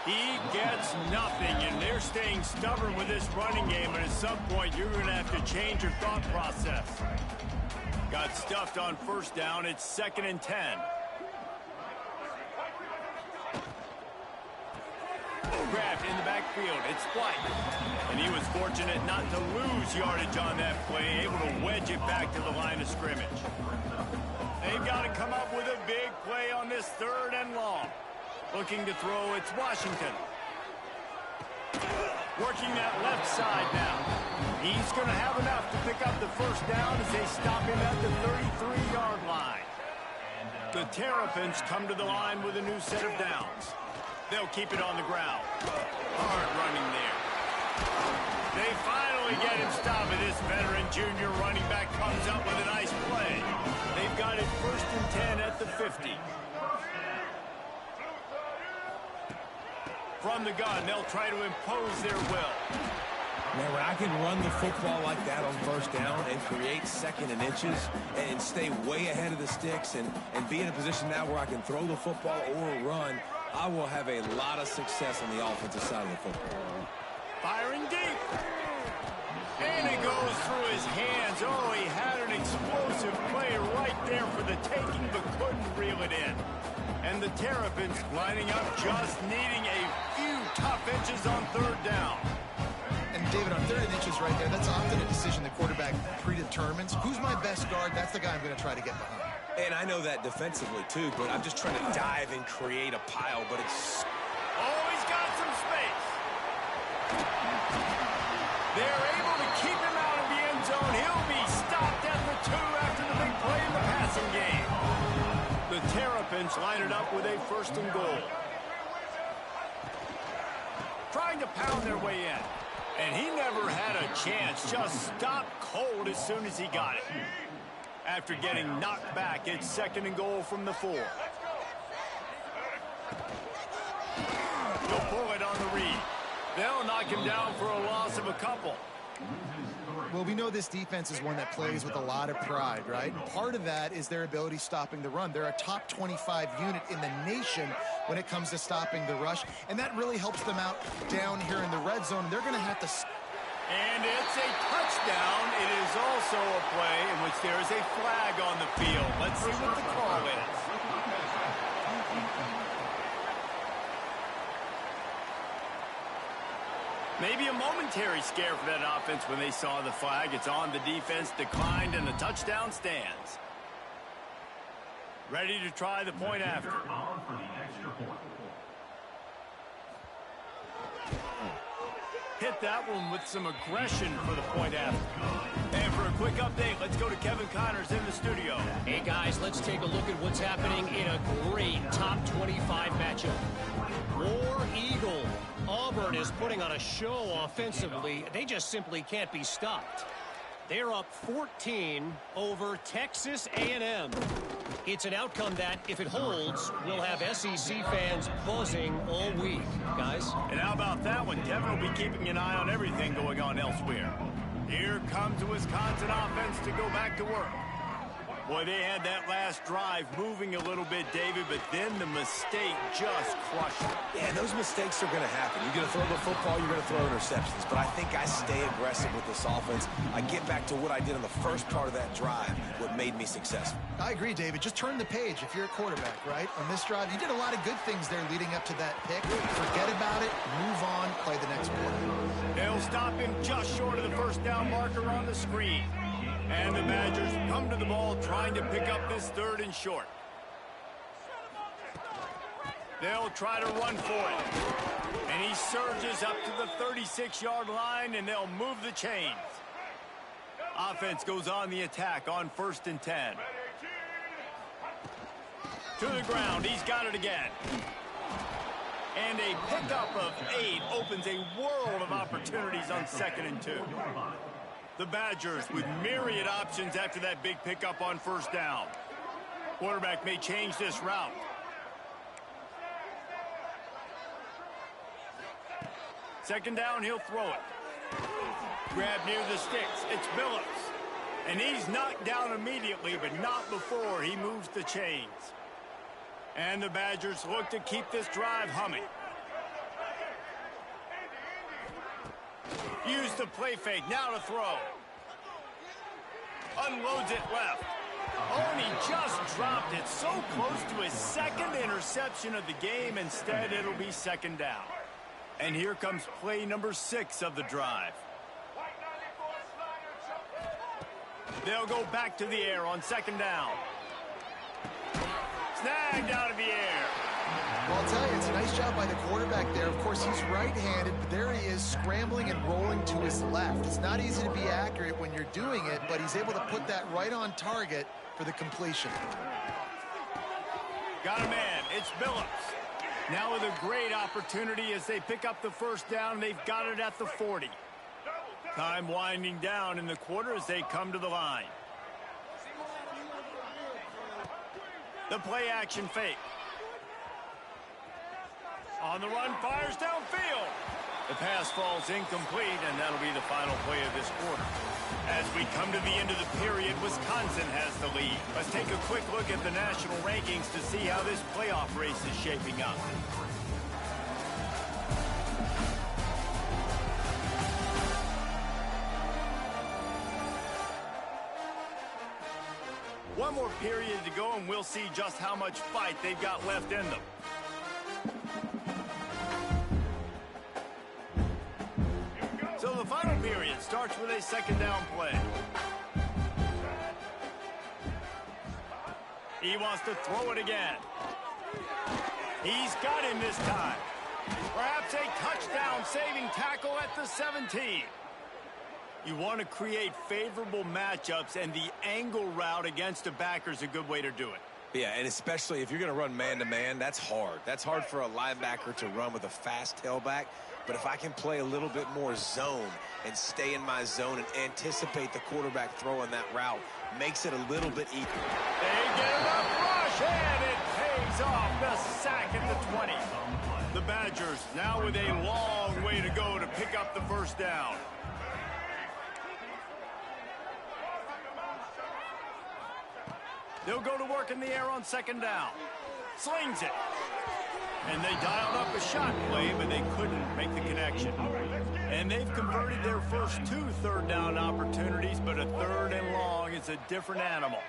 He gets nothing, and they're staying stubborn with this running game, and at some point, you're going to have to change your thought process. Got stuffed on first down. It's 2nd and 10. Grabbed in the backfield. It's White. And he was fortunate not to lose yardage on that play, able to wedge it back to the line of scrimmage. They've got to come up with a big play on this 3rd and long. Looking to throw, it's Washington. Working that left side now. He's going to have enough to pick up the first down as they stop him at the 33-yard line. The Terrapins come to the line with a new set of downs. They'll keep it on the ground. Hard running there. They finally get him stopped, and this veteran junior running back comes up with a nice play. They've got it 1st and 10 at the 50. From the gun, they'll try to impose their will. Man, when I can run the football like that on first down and create 2nd and inches and stay way ahead of the sticks and be in a position now where I can throw the football or run, I will have a lot of success on the offensive side of the football. Firing deep. And it goes through his hands. Oh, he had an explosive play right there for the taking, but couldn't reel it in. And the Terrapins lining up, just needing a few tough inches on 3rd down. And David, on 3rd and inches, right there. That's often a decision the quarterback predetermines. Who's my best guard? That's the guy I'm going to try to get behind. And I know that defensively, too, but I'm just trying to dive and create a pile, but it's... Oh, he's got some space. They're able to keep him out of the end zone. He'll be stopped at the 2 after the big play in the passing game. The Terrapins line it up with a 1st and goal. Trying to pound their way in. And he never had a chance. Just stopped cold as soon as he got it. After getting knocked back, it's 2nd and goal from the 4. They'll pull it on the read. They'll knock him down for a loss of a couple. Well, we know this defense is one that plays with a lot of pride, right? And part of that is their ability stopping the run. They're a top 25 unit in the nation when it comes to stopping the rush, and that really helps them out down here in the red zone. They're going to have to... And it's a touchdown. It is also a play in which there is a flag on the field. Let's see what the call is. Maybe a momentary scare for that offense when they saw the flag. It's on, the defense declined, and the touchdown stands. Ready to try the point after. Hit that one with some aggression for the point after. And for a quick update, let's go to Kevin Connors in the studio. Hey, guys, let's take a look at what's happening in a great top 25 matchup. War Eagle. Auburn is putting on a show offensively. They just simply can't be stopped. They're up 14 over Texas A&M. It's an outcome that, if it holds, will have SEC fans buzzing all week, guys. And how about that one? Kevin will be keeping an eye on everything going on elsewhere. Here comes the Wisconsin offense to go back to work. Boy, they had that last drive moving a little bit, David, but then the mistake just crushed them. Yeah, those mistakes are going to happen. You're going to throw the football, you're going to throw interceptions. But I think I stay aggressive with this offense. I get back to what I did in the first part of that drive, what made me successful. I agree, David. Just turn the page if you're a quarterback, right? On this drive, you did a lot of good things there leading up to that pick. Forget about it, move on, play the next play. They'll stop him just short of the 1st down marker on the screen. And the Badgers come to the ball trying to pick up this 3rd and short. They'll try to run for it. And he surges up to the 36-yard line, and they'll move the chains. Offense goes on the attack on 1st and 10. To the ground. He's got it again. And a pickup of 8 opens a world of opportunities on 2nd and 2. The Badgers with myriad options after that big pickup on 1st down. Quarterback may change this route. Second down, he'll throw it. Grab near the sticks. It's Billups. And he's knocked down immediately, but not before he moves the chains. And the Badgers look to keep this drive humming. Use the play fake, now to throw. Unloads it left. Oh, and he just dropped it so close to his 2nd interception of the game. Instead, it'll be 2nd down. And here comes play number 6 of the drive. They'll go back to the air on 2nd down. Snagged out of the air. Well, I'll tell you, it's a nice job by the quarterback there. Of course, he's right-handed, but there he is scrambling and rolling to his left. It's not easy to be accurate when you're doing it, but he's able to put that right on target for the completion. Got a man. It's Billups. Now with a great opportunity as they pick up the 1st down. They've got it at the 40. Time winding down in the quarter as they come to the line. The play action fake. On the run, fires downfield. The pass falls incomplete, and that'll be the final play of this quarter. As we come to the end of the period, Wisconsin has the lead. Let's take a quick look at the national rankings to see how this playoff race is shaping up. One more period to go, and we'll see just how much fight they've got left in them. So the final period starts with a second down play. He wants to throw it again. He's got him this time. Perhaps a touchdown-saving tackle at the 17. You want to create favorable matchups, and the angle route against a backer is a good way to do it. Yeah, and especially if you're going to run man-to-man, that's hard. That's hard for a linebacker to run with a fast tailback. But if I can play a little bit more zone and stay in my zone and anticipate the quarterback throwing that route, makes it a little bit easier. They get enough rush, and it pays off. The sack at the 20. The Badgers now with a long way to go to pick up the first down. They'll go to work in the air on second down. Slings it. And they dialed up a shot play, but they couldn't make the connection. And they've converted their first 2 third down opportunities, but a third and long is a different animal.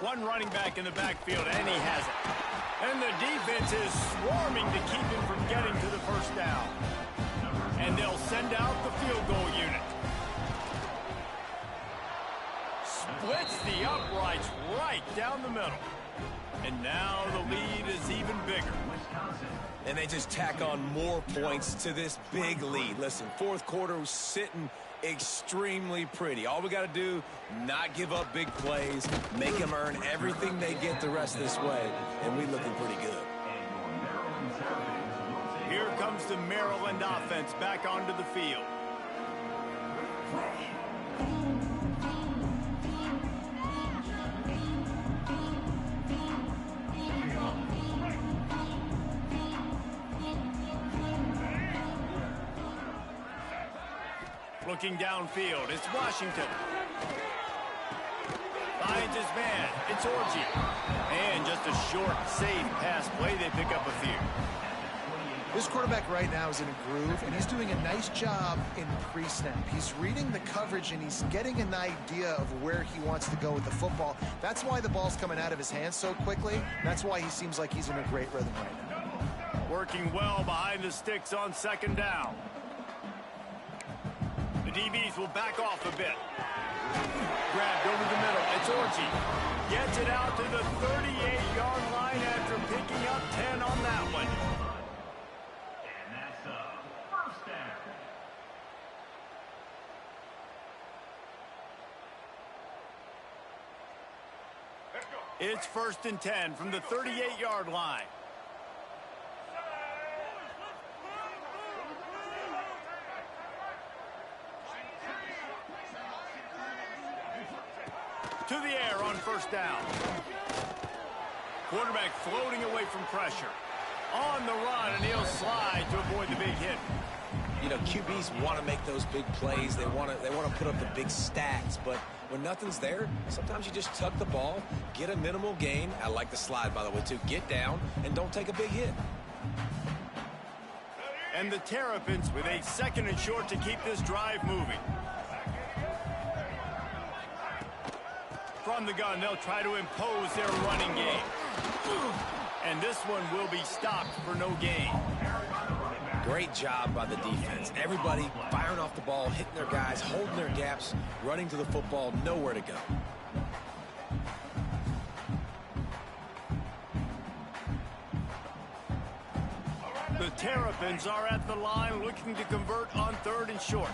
One running back in the backfield, and he has it. And the defense is swarming to keep him from getting to the first down. And they'll send out the field goal unit. Splits the uprights right down the middle. And now the lead is even bigger. And they just tack on more points to this big lead. Listen, fourth quarter was sitting extremely pretty. All we got to do, not give up big plays, make them earn everything they get the rest of this way, and we're looking pretty good. Here comes the Maryland offense back onto the field. Looking downfield, it's Washington. Finds his man, it's Orji. And just a short, safe pass play, they pick up a few. This quarterback right now is in a groove, and he's doing a nice job in pre-snap. He's reading the coverage, and he's getting an idea of where he wants to go with the football. That's why the ball's coming out of his hands so quickly. That's why he seems like he's in a great rhythm right now. Working well behind the sticks on second down. The DBs will back off a bit. Grabbed over the middle. It's Orji. Gets it out to the 38-yard line after picking up 10 on that one. And that's a first down. It's 1st and 10 from the 38-yard line. To the air on first down. Quarterback floating away from pressure. On the run, and he'll slide to avoid the big hit. You know, QBs want to make those big plays. They want to put up the big stats, but when nothing's there, sometimes you just tuck the ball, get a minimal gain. I like the slide, by the way, too. Get down and don't take a big hit. And the Terrapins with a 2nd and short to keep this drive moving. From the gun, they'll try to impose their running game. And this one will be stopped for no gain. Great job by the defense. Everybody firing off the ball, hitting their guys, holding their gaps, running to the football, nowhere to go. The Terrapins are at the line looking to convert on 3rd and short.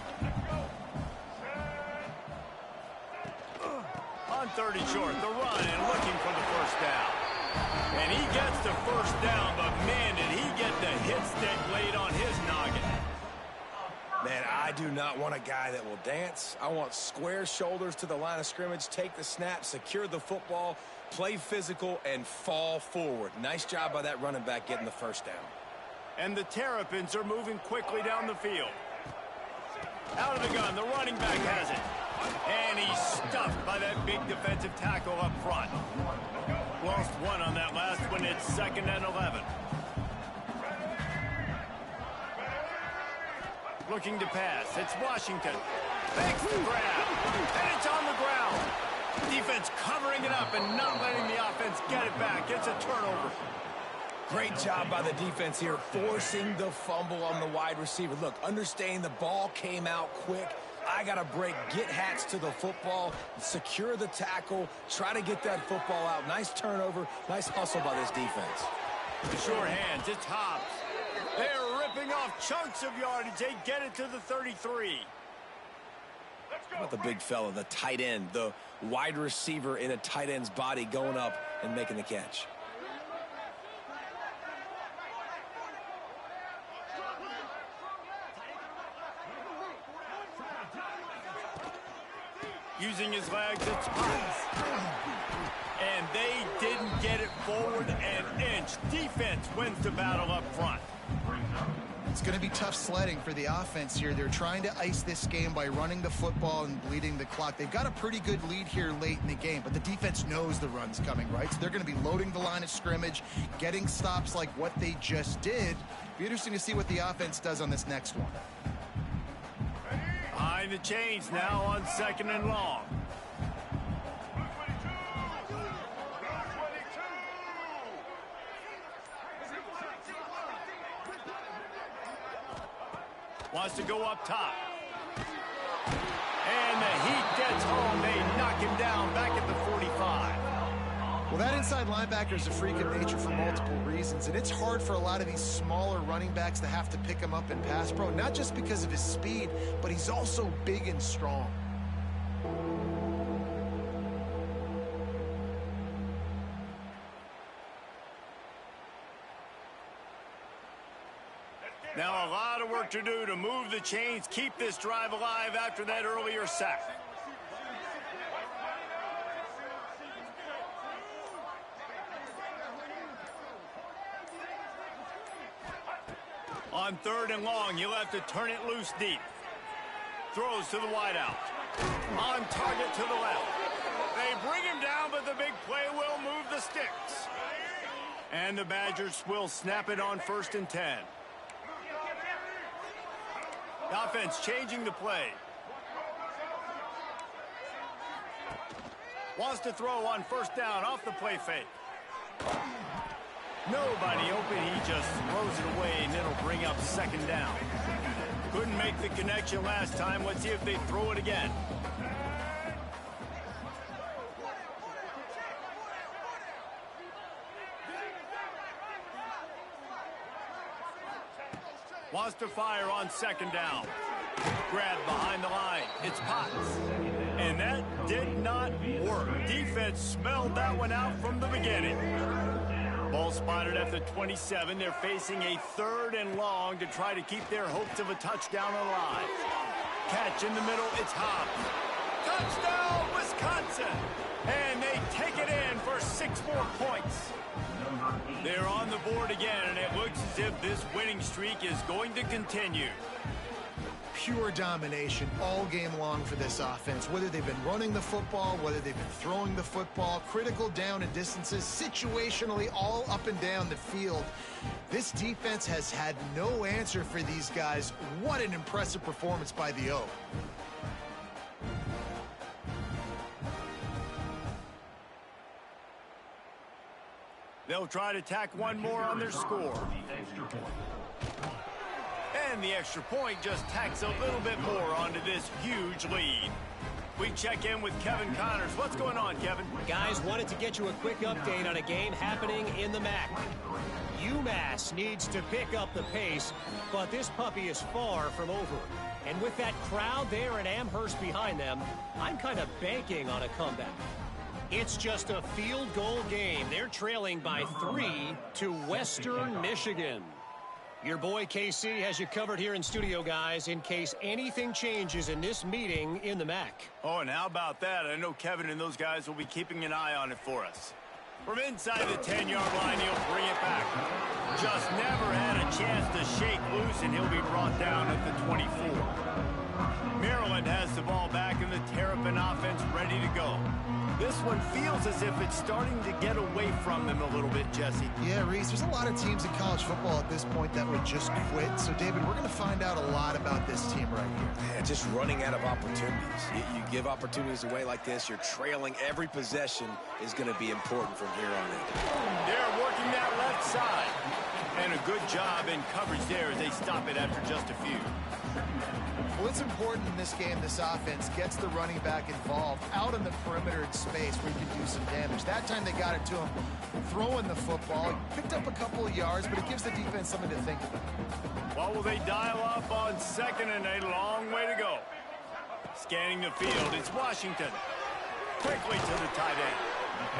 On 3rd and short, the run and looking for the first down. And he gets the first down, but man, did he get the hit stick laid on his noggin. Man, I do not want a guy that will dance. I want square shoulders to the line of scrimmage, take the snap, secure the football, play physical, and fall forward. Nice job by that running back getting the first down. And the Terrapins are moving quickly down the field. Out of the gun, the running back has it. And he's stuffed by that big defensive tackle up front. Lost one on that last one. It's 2nd and 11. Looking to pass. It's Washington. Makes the grab. And it's on the ground. Defense covering it up and not letting the offense get it back. It's a turnover. Great job by the defense here, forcing the fumble on the wide receiver. Look, understanding the ball came out quick. I got to break, get Hats to the football, secure the tackle, try to get that football out. Nice turnover, nice hustle by this defense. Sure hands, it's Hobbs. They're ripping off chunks of yardage. They get it to the 33. How about the big fella, the tight end, the wide receiver in a tight end's body going up and making the catch. Using his legs, it's Hobbs. And they didn't get it forward an inch. Defense wins the battle up front. It's going to be tough sledding for the offense here. They're trying to ice this game by running the football and bleeding the clock. They've got a pretty good lead here late in the game, but the defense knows the run's coming, right? So they're going to be loading the line of scrimmage, getting stops like what they just did. Be interesting to see what the offense does on this next one. Behind the chains now on 2nd and long. Wants to go up top. And the heat gets home. They knock him down back at the 45. Well, that inside linebacker is a freak of nature for multiple reasons, and it's hard for a lot of these smaller running backs to have to pick him up in pass pro, not just because of his speed, but he's also big and strong. Now a lot of work to do to move the chains, keep this drive alive after that earlier sack. On 3rd and long, you'll have to turn it loose deep. Throws to the wideout. On target to the left. They bring him down, but the big play will move the sticks. And the Badgers will snap it on 1st and 10. The offense changing the play. Wants to throw on 1st down off the play fake. Nobody open, he just throws it away, and it'll bring up 2nd down. Couldn't make the connection last time. Let's see if they throw it again. Wants to fire on 2nd down. Grab behind the line. It's Potts. And that did not work. Defense smelled that one out from the beginning. Ball spotted at the 27. They're facing a 3rd and long to try to keep their hopes of a touchdown alive. Catch in the middle. It's Hobbs. Touchdown, Wisconsin. And they take it in for 6 more points. They're on the board again, and it looks as if this winning streak is going to continue. Pure domination all game long for this offense, whether they've been running the football, whether they've been throwing the football, critical down and distances, situationally all up and down the field. This defense has had no answer for these guys. What an impressive performance by the O. They'll try to tack one more on their score. And the extra point just tacks a little bit more onto this huge lead. We check in with Kevin Connors. What's going on, Kevin? Guys, wanted to get you a quick update on a game happening in the MAC. UMass needs to pick up the pace, but this puppy is far from over. And with that crowd there at Amherst behind them, I'm kind of banking on a comeback. It's just a field goal game. They're trailing by 3 to Western Michigan. Your boy KC has you covered here in studio, guys, in case anything changes in this meeting in the MAC. Oh, and how about that? I know Kevin and those guys will be keeping an eye on it for us. From inside the 10-yard line, he'll bring it back. Just never had a chance to shake loose, and he'll be brought down at the 24. Maryland has the ball back, and the Terrapin offense ready to go. This one feels as if it's starting to get away from them a little bit, Jesse. Yeah, Reese, there's a lot of teams in college football at this point that would just quit. So, David, we're going to find out a lot about this team right here. Yeah, just running out of opportunities. You give opportunities away like this, you're trailing. Every possession is going to be important from here on in. They're working that left side. And a good job in coverage there as they stop it after just a few. Well, it's important in this game, this offense gets the running back involved out in the perimeter in space where you can do some damage. That time they got it to him throwing the football. Picked up a couple of yards, but it gives the defense something to think about. What will they dial up on 2nd and a long way to go? Scanning the field, it's Washington. Quickly to the tight end.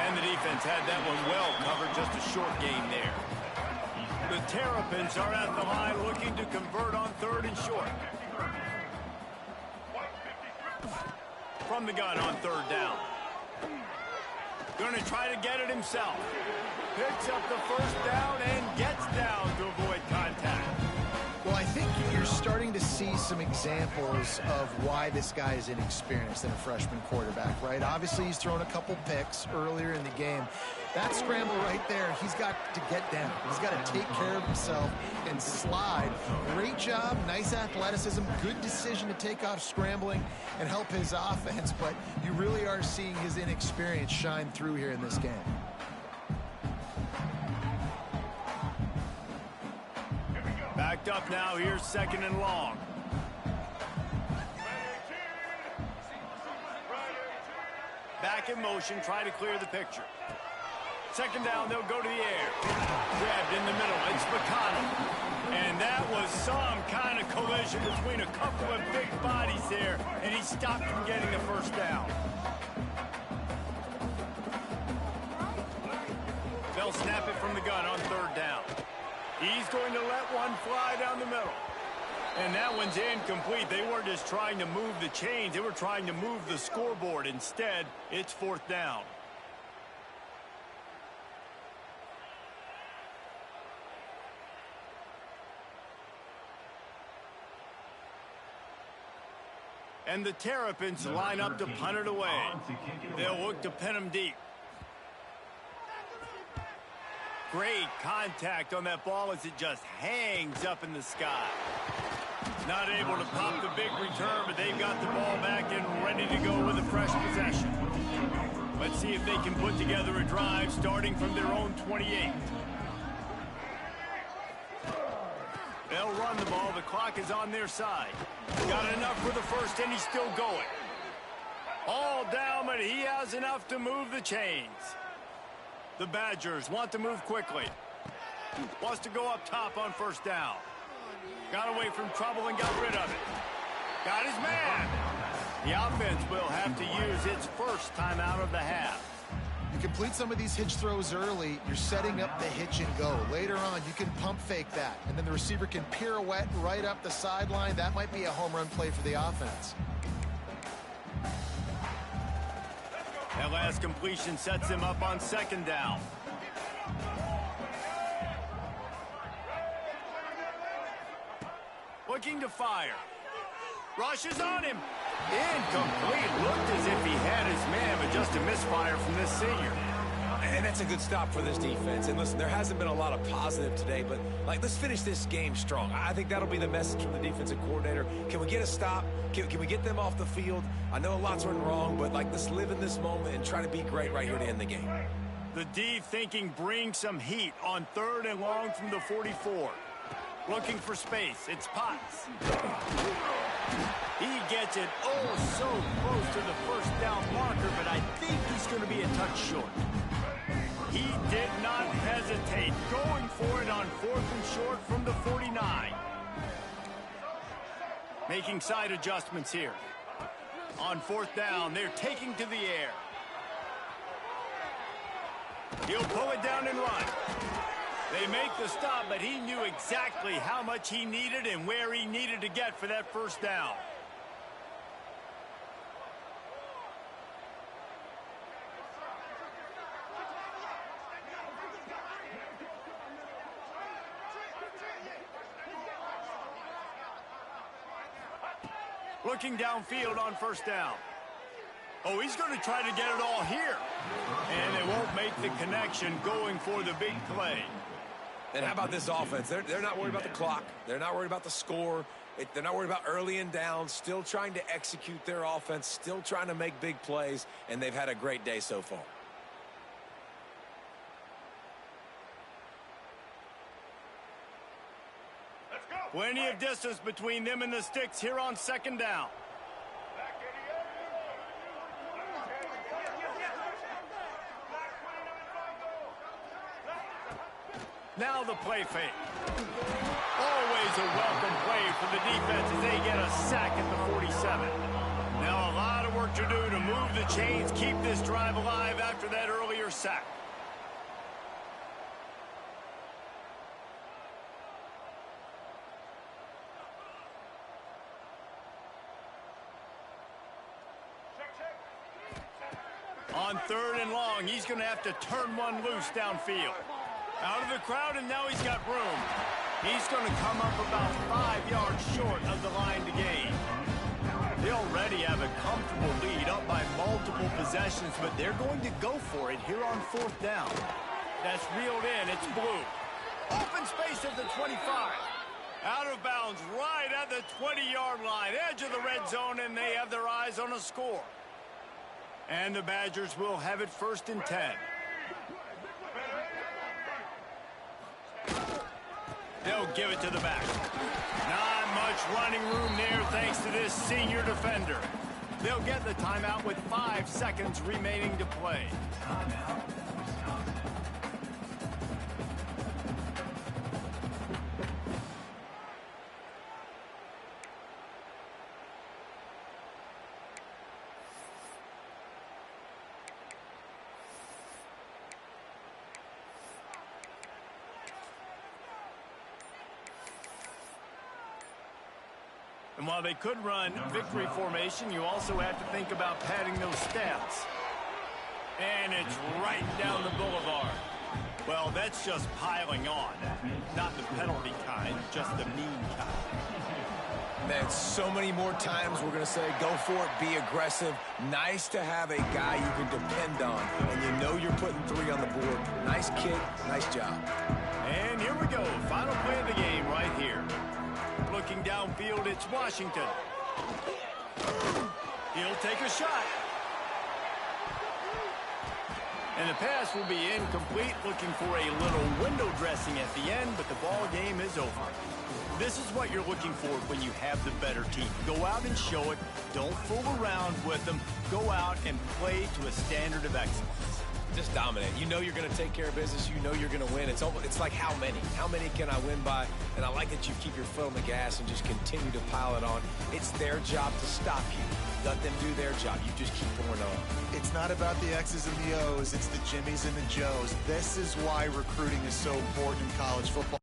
And the defense had that one well covered, just a short gain there. The Terrapins are at the line looking to convert on 3rd and short. From the gun on 3rd down. Going to try to get it himself. Picks up the 1st down and gets down to avoid contact. Well, I think you're starting to see some examples of why this guy is inexperienced in a freshman quarterback, right? Obviously, he's thrown a couple picks earlier in the game. That scramble right there, he's got to get down. He's got to take care of himself and slide. Great job, nice athleticism, good decision to take off scrambling and help his offense, but you really are seeing his inexperience shine through here in this game. Backed up now, here's 2nd and long. Back in motion, try to clear the picture. 2nd down, they'll go to the air. Grabbed in the middle, it's McConnell. And that was some kind of collision between a couple of big bodies there, and he stopped from getting the 1st down. They'll snap it from the gun on 3rd down. He's going to let one fly down the middle. And that one's incomplete. They weren't just trying to move the chains. They were trying to move the scoreboard. Instead, it's 4th down. And the Terrapins line up to punt it away. They'll look to pin him deep. Great contact on that ball as it just hangs up in the sky. Not able to pop the big return, but they've got the ball back and ready to go with a fresh possession. Let's see if they can put together a drive starting from their own 28. They'll run the ball. The clock is on their side. Got enough for the 1st, and he's still going. All down, but he has enough to move the chains. The Badgers want to move quickly. Wants to go up top on 1st down. Got away from trouble and got rid of it. Got his man. The offense will have to use its 1st timeout of the half. You complete some of these hitch throws early, you're setting up the hitch and go. Later on, you can pump fake that, and then the receiver can pirouette right up the sideline. That might be a home run play for the offense. That last completion sets him up on 2nd down. Looking to fire. Rushes on him. Incomplete. Looked as if he had his man, but just a misfire from this senior. And that's a good stop for this defense. And listen, there hasn't been a lot of positive today, but let's finish this game strong. I think that'll be the message from the defensive coordinator. Can we get a stop? Can we get them off the field? I know a lot's went wrong, but let's live in this moment and try to be great right here to end the game. The D thinking bring some heat on 3rd and long from the 44. Looking for space. It's Potts. He gets it so close to the 1st down marker, but I think he's going to be a touch short. He did not hesitate, going for it on 4th and short from the 49. Making side adjustments here. On 4th down, they're taking to the air. He'll pull it down and run. They make the stop, but he knew exactly how much he needed and where he needed to get for that 1st down. Looking downfield on 1st down. Oh, he's going to try to get it all here. And they won't make the connection going for the big play. And how about this offense? They're not worried about the clock. They're not worried about the score. They're not worried about early and down. Still trying to execute their offense. Still trying to make big plays. And they've had a great day so far. Plenty of distance between them and the sticks here on second down. Now the play fake. Always a welcome play for the defense as they get a sack at the 47. Now a lot of work to do to move the chains, keep this drive alive after that earlier sack. On third and long, he's going to have to turn one loose downfield. Out of the crowd, and now he's got room. He's going to come up about 5 yards short of the line to gain. They already have a comfortable lead up by multiple possessions, but they're going to go for it here on fourth down. That's reeled in. It's Blue. Open space at the 25. Out of bounds right at the 20-yard line. Edge of the red zone, and they have their eyes on a score. And the Badgers will have it 1st and 10. They'll give it to the back. Not much running room there thanks to this senior defender. They'll get the timeout with 5 seconds remaining to play. And while they could run victory formation, you also have to think about padding those stats. And it's right down the boulevard. Well, that's just piling on. Not the penalty kind, just the mean kind. Man, so many more times we're going to say, go for it, be aggressive. Nice to have a guy you can depend on, and you know you're putting 3 on the board. Nice kid, nice job. And here we go, final play of the game right here. Looking downfield, it's Washington. He'll take a shot. And the pass will be incomplete, looking for a little window dressing at the end, but the ball game is over. This is what you're looking for when you have the better team. Go out and show it. Don't fool around with them. Go out and play to a standard of excellence. Just dominate. You know you're going to take care of business. You know you're going to win. It's like how many? How many can I win by? And I like that you keep your foot on the gas and just continue to pile it on. It's their job to stop you. Let them do their job. You just keep going on. It's not about the X's and the O's. It's the Jimmies and the Joes. This is why recruiting is so important in college football.